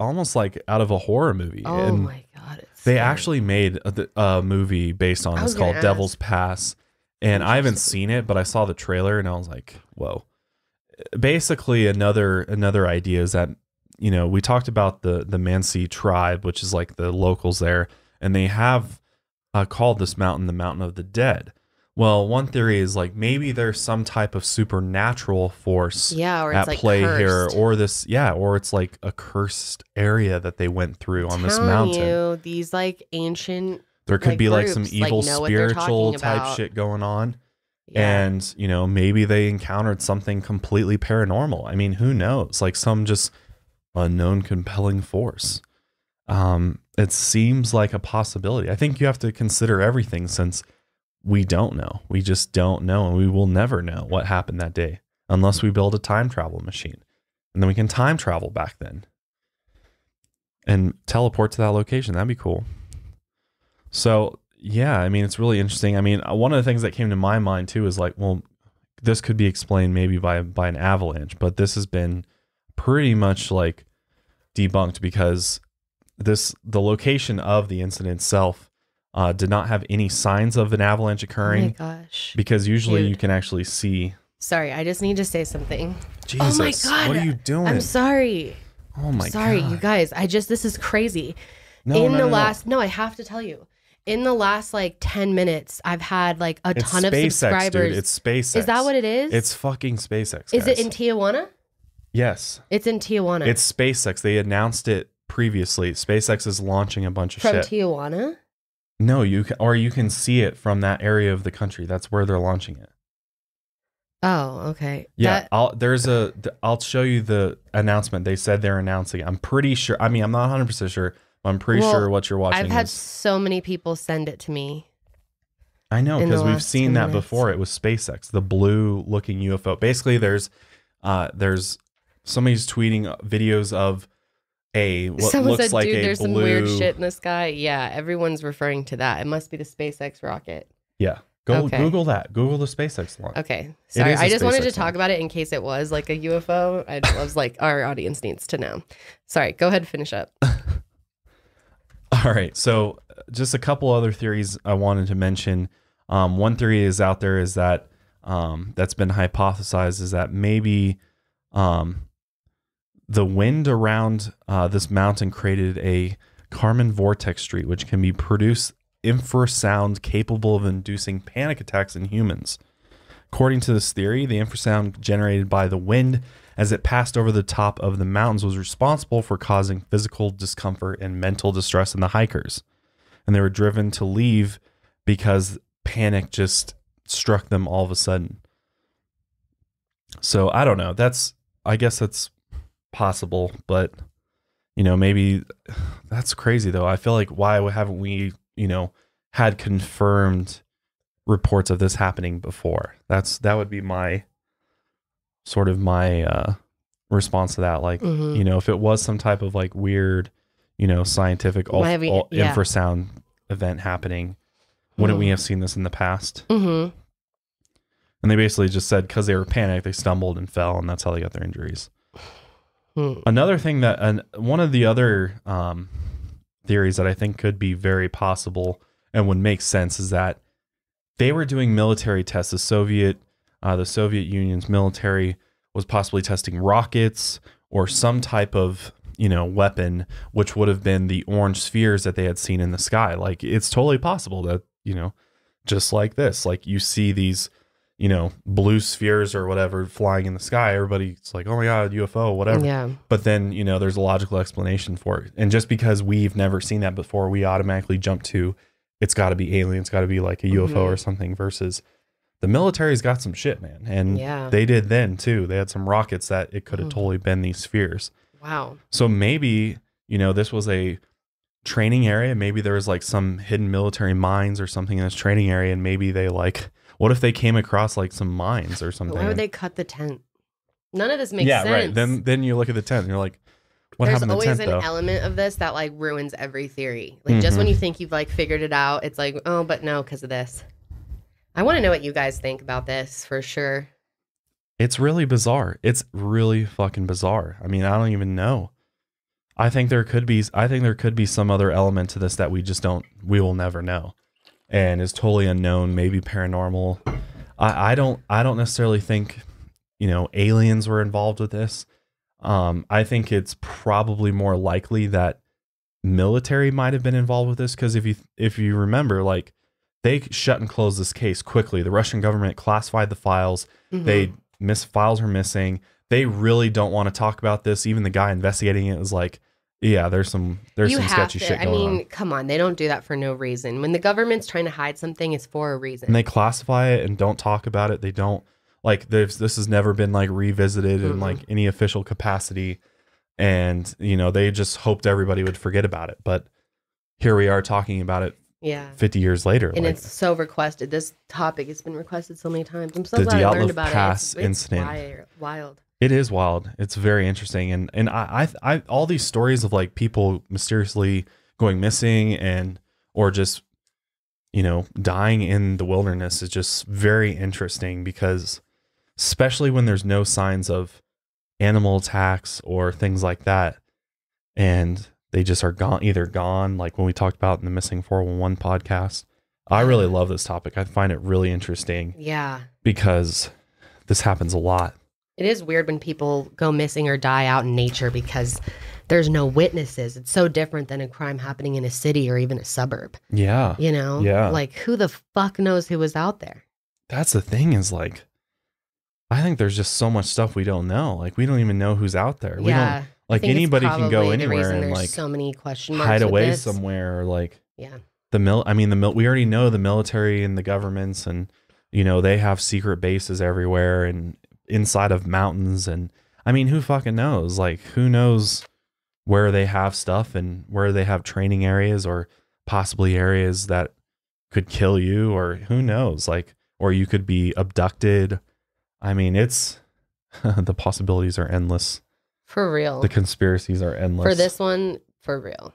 almost like out of a horror movie. Oh my God. They actually made a movie based on this called Devil's Pass. And I haven't seen it, but I saw the trailer and I was like, whoa. Basically, another idea is that, you know, we talked about the Mansi tribe, which is like the locals there, and they have called this mountain the Mountain of the Dead. Well, one theory is like maybe there's some type of supernatural force at play here, or or it's like a cursed area that they went through on this mountain. These like ancient, there could be like some evil spiritual type shit going on. Yeah. And, you know, maybe they encountered something completely paranormal. I mean, who knows? Like some just unknown compelling force. It seems like a possibility. I think you have to consider everything since we don't know. We just don't know. And we will never know what happened that day unless we build a time travel machine. And then we can time travel back then and teleport to that location. That'd be cool. So, yeah, I mean, it's really interesting. I mean, one of the things that came to my mind too is like, well, this could be explained maybe by an avalanche, but this has been pretty much like debunked because the location of the incident itself did not have any signs of an avalanche occurring. Oh my gosh. Because usually you can actually see. Sorry, I just need to say something. Jesus, oh my God. What are you doing? I'm sorry. Oh my God. Sorry, you guys. This is crazy. No, I have to tell you. In the last like 10 minutes, I've had like a ton of subscribers. Dude. It's SpaceX. Is that what it is? It's fucking SpaceX. Is it in Tijuana? Yes. It's in Tijuana. It's SpaceX. They announced it previously. SpaceX is launching a bunch of shit. From Tijuana? No, you can see it from that area of the country. That's where they're launching it. Oh, okay. Yeah, I'll show you the announcement. They said they're announcing it. I'm pretty sure. I mean, I'm not 100% sure. I'm pretty sure what you're watching. I've had so many people send it to me. I know, because we've seen that before. It was SpaceX, the blue looking UFO. Basically, there's somebody's tweeting videos of Someone looks said, like dude, a there's blue... some weird shit in the sky. Yeah, everyone's referring to that. It must be the SpaceX rocket. Yeah. Google that. Google the SpaceX launch. Okay. Sorry. I just wanted to talk about it in case it was like a UFO. I was like, our audience needs to know. Sorry. Go ahead and finish up. All right. So just a couple other theories I wanted to mention. One theory is out there is that that's been hypothesized is that maybe the wind around this mountain created a Kármán vortex street, which can be produced infrasound capable of inducing panic attacks in humans. According to this theory, the infrasound generated by the wind as it passed over the top of the mountains was responsible for causing physical discomfort and mental distress in the hikers. And they were driven to leave because panic just struck them all of a sudden. So I don't know. I guess that's possible, but you know, maybe that's crazy though. I feel like why haven't we, you know, had confirmed reports of this happening before? That would be my sort of my response to that. Like, you know, if it was some type of like weird, you know, scientific infrasound event happening, wouldn't we have seen this in the past? And they basically just said because they were panicked, they stumbled and fell, and that's how they got their injuries. Another thing that, one of the other theories that I think could be very possible and would make sense is that they were doing military tests. The Soviet Union's military was possibly testing rockets or some type of, you know, weapon, which would have been the orange spheres that they had seen in the sky. Like, it's totally possible that, you know, just like this, like you see these, you know, blue spheres or whatever flying in the sky. Everybody's like, oh my God, UFO, whatever. Yeah. But then, you know, there's a logical explanation for it. And just because we've never seen that before, we automatically jump to, it's got to be alien. It's got to be like a UFO or something, versus the military's got some shit, man. And they did then too. They had some rockets that it could have totally been these spheres. Wow. So maybe, you know, this was a training area. Maybe there was like some hidden military mines or something in this training area. And maybe they like What if they came across like some mines or something? Why would they cut the tent? None of this makes sense. Yeah, right. Then you look at the tent and you're like, what happened to the tent, though? There's always an element of this that like ruins every theory. Like just when you think you've like figured it out, it's like, oh, but no, because of this. I want to know what you guys think about this for sure. It's really bizarre. It's really fucking bizarre. I mean, I don't even know. I think there could be some other element to this that we will never know. And is totally unknown, maybe paranormal. I don't necessarily think, aliens were involved with this. I think it's probably more likely that military might have been involved with this, because if you remember, like, they shut and closed this case quickly. The Russian government classified the files. Files are missing. They really don't want to talk about this. Even the guy investigating it is like, yeah, there's some sketchy shit going on. Come on, they don't do that for no reason. When the government's trying to hide something, it's for a reason. And they classify it and don't talk about it. They don't, like, this has never been like revisited in like any official capacity. And, they just hoped everybody would forget about it. But here we are talking about it 50 years later. And it's so requested. This topic has been requested so many times. I'm so glad I learned about Pass it. incident. Wild. It is wild. It's very interesting. And I all these stories of like people mysteriously going missing or just, dying in the wilderness is just very interesting, because especially when there's no signs of animal attacks or things like that, and they just are either gone, like when we talked about in the Missing 411 podcast. I really love this topic. I find it really interesting. Yeah. Because this happens a lot. It is weird when people go missing or die out in nature because there's no witnesses. It's so different than a crime happening in a city or even a suburb. Yeah. Yeah. Like, who the fuck knows who was out there? That's the thing, is like, I think there's just so much stuff we don't know. Like, we don't even know who's out there. We don't, like, anybody can go anywhere and like so many question marks hide away somewhere, or like, we already know the military and the governments, and they have secret bases everywhere and inside of mountains, and I mean, who fucking knows? Like, who knows where they have stuff and where they have training areas, or possibly areas that could kill you, or who knows, like, or you could be abducted. I mean, it's the possibilities are endless. For real. The conspiracies are endless. For this one, for real.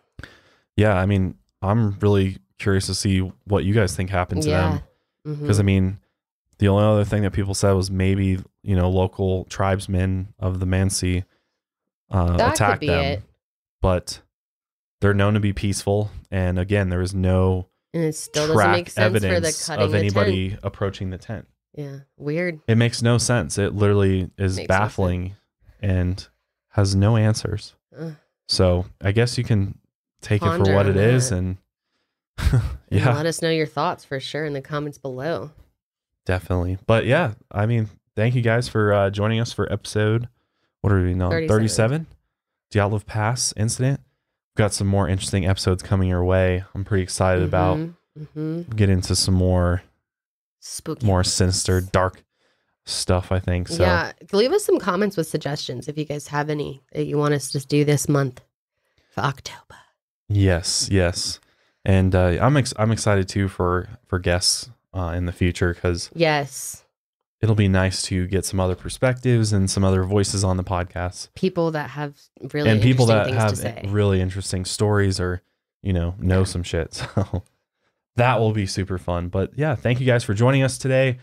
Yeah, I mean, I'm really curious to see what you guys think happened to them. Because, I mean, the only other thing that people said was maybe, local tribesmen of the Mansi attacked them. But they're known to be peaceful. And again, there is no and it still doesn't make sense evidence for the of anybody approaching the tent. Yeah, weird. It makes no sense. It literally is baffling and has no answers. So I guess you can take it for what it is, and and let us know your thoughts for sure in the comments below. Definitely. But yeah, I mean, thank you guys for joining us for episode, what are we now? 37? Dyatlov Pass incident. We've got some more interesting episodes coming your way. I'm pretty excited about get into some more spooky, more sinister, dark stuff, I think. So yeah, leave us some comments with suggestions if you guys have any that you want us to do this month for October. Yes. And I'm excited too for guests in the future, because it'll be nice to get some other perspectives and some other voices on the podcast. People that have really interesting things to say. Really interesting stories, or know some shit. So that will be super fun. But yeah, thank you guys for joining us today.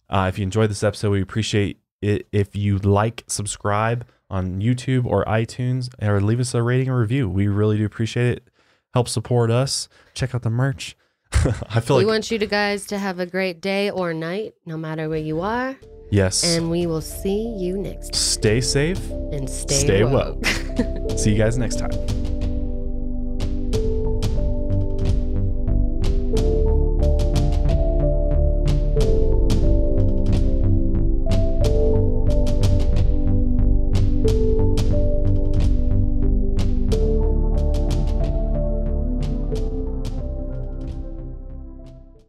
If you enjoyed this episode, we appreciate it if you subscribe on YouTube or iTunes, or leave us a rating or review. We really do appreciate it. Help support us. Check out the merch. We want you guys to have a great day or night, no matter where you are. Yes. And we will see you next time. Stay safe and stay woke. See you guys next time.